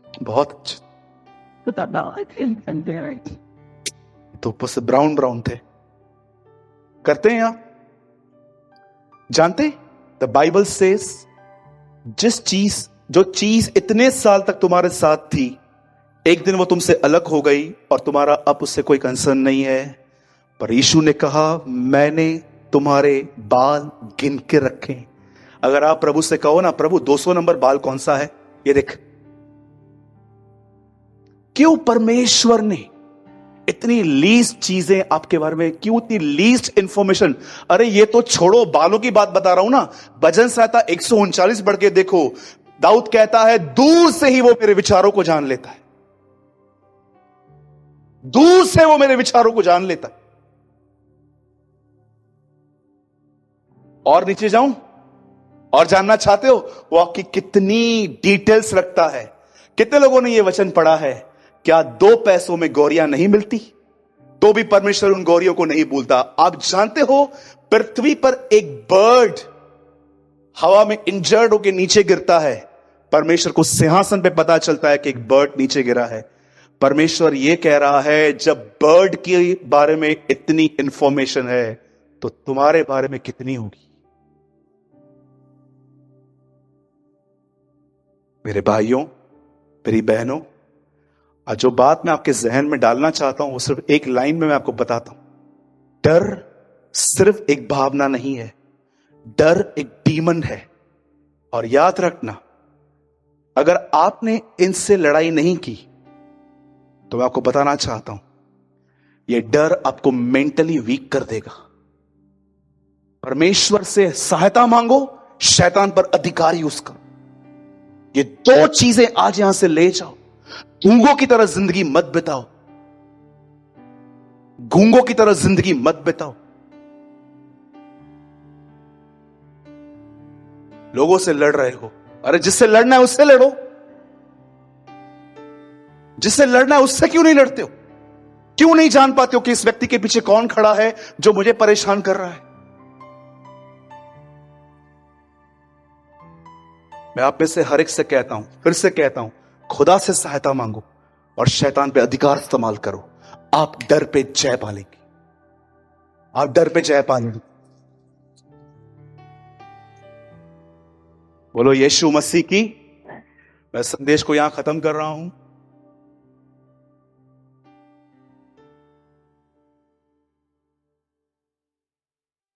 बहुत अच्छे, तो ऊपर से ब्राउन ब्राउन थे। करते हैं आप? जानते, द बाइबल सेज जो चीज इतने साल तक तुम्हारे साथ थी, एक दिन वो तुमसे अलग हो गई और तुम्हारा अब उससे कोई कंसर्न नहीं है, पर यीशु ने कहा मैंने तुम्हारे बाल गिन के रखे। अगर आप प्रभु से कहो ना, प्रभु 200 नंबर बाल कौन सा है, ये देख। क्यों परमेश्वर ने इतनी लीस्ट चीजें आपके बारे में, क्यों इतनी लीस्ट इंफॉर्मेशन? अरे ये तो छोड़ो, बालों की बात बता रहा हूं ना। भजन संहिता 139 बढ़ के देखो, दाऊद कहता है दूर से ही वो मेरे विचारों को जान लेता है, दूर से वो मेरे विचारों को जान लेता है। और नीचे जाऊं और जानना चाहते हो वो आपकी कितनी डिटेल्स रखता है? कितने लोगों ने ये वचन पढ़ा है, क्या 2 पैसों में गौरियां नहीं मिलती तो भी परमेश्वर उन गौरियों को नहीं भूलता? आप जानते हो पृथ्वी पर एक बर्ड हवा में इंजर्ड होकर नीचे गिरता है, परमेश्वर को सिंहासन पे पता चलता है कि एक बर्ड नीचे गिरा है। परमेश्वर ये कह रहा है जब बर्ड के बारे में इतनी इंफॉर्मेशन है तो तुम्हारे बारे में कितनी होगी? मेरे भाइयों, मेरी बहनों, आज जो बात मैं आपके जहन में डालना चाहता हूं वो सिर्फ एक लाइन में मैं आपको बताता हूं। डर सिर्फ एक भावना नहीं है, डर एक डीमन है। और याद रखना, अगर आपने इनसे लड़ाई नहीं की तो मैं आपको बताना चाहता हूं, यह डर आपको मेंटली वीक कर देगा। परमेश्वर से सहायता मांगो, शैतान पर अधिकार यूज करो। ये 2 चीजें आज यहां से ले जाओ। गूंगों की तरह जिंदगी मत बिताओ, गूंगों की तरह जिंदगी मत बिताओ। लोगों से लड़ रहे हो, अरे जिससे लड़ना है उससे लड़ो, जिससे लड़ना है उससे क्यों नहीं लड़ते हो? क्यों नहीं जान पाते हो कि इस व्यक्ति के पीछे कौन खड़ा है जो मुझे परेशान कर रहा है? मैं आप में से हर एक से कहता हूं, फिर से कहता हूं, खुदा से सहायता मांगो और शैतान पे अधिकार इस्तेमाल करो। आप डर पे जय पालेंगे, आप डर पे जय पालेंगे। बोलो यीशु मसीह की। मैं संदेश को यहां खत्म कर रहा हूं।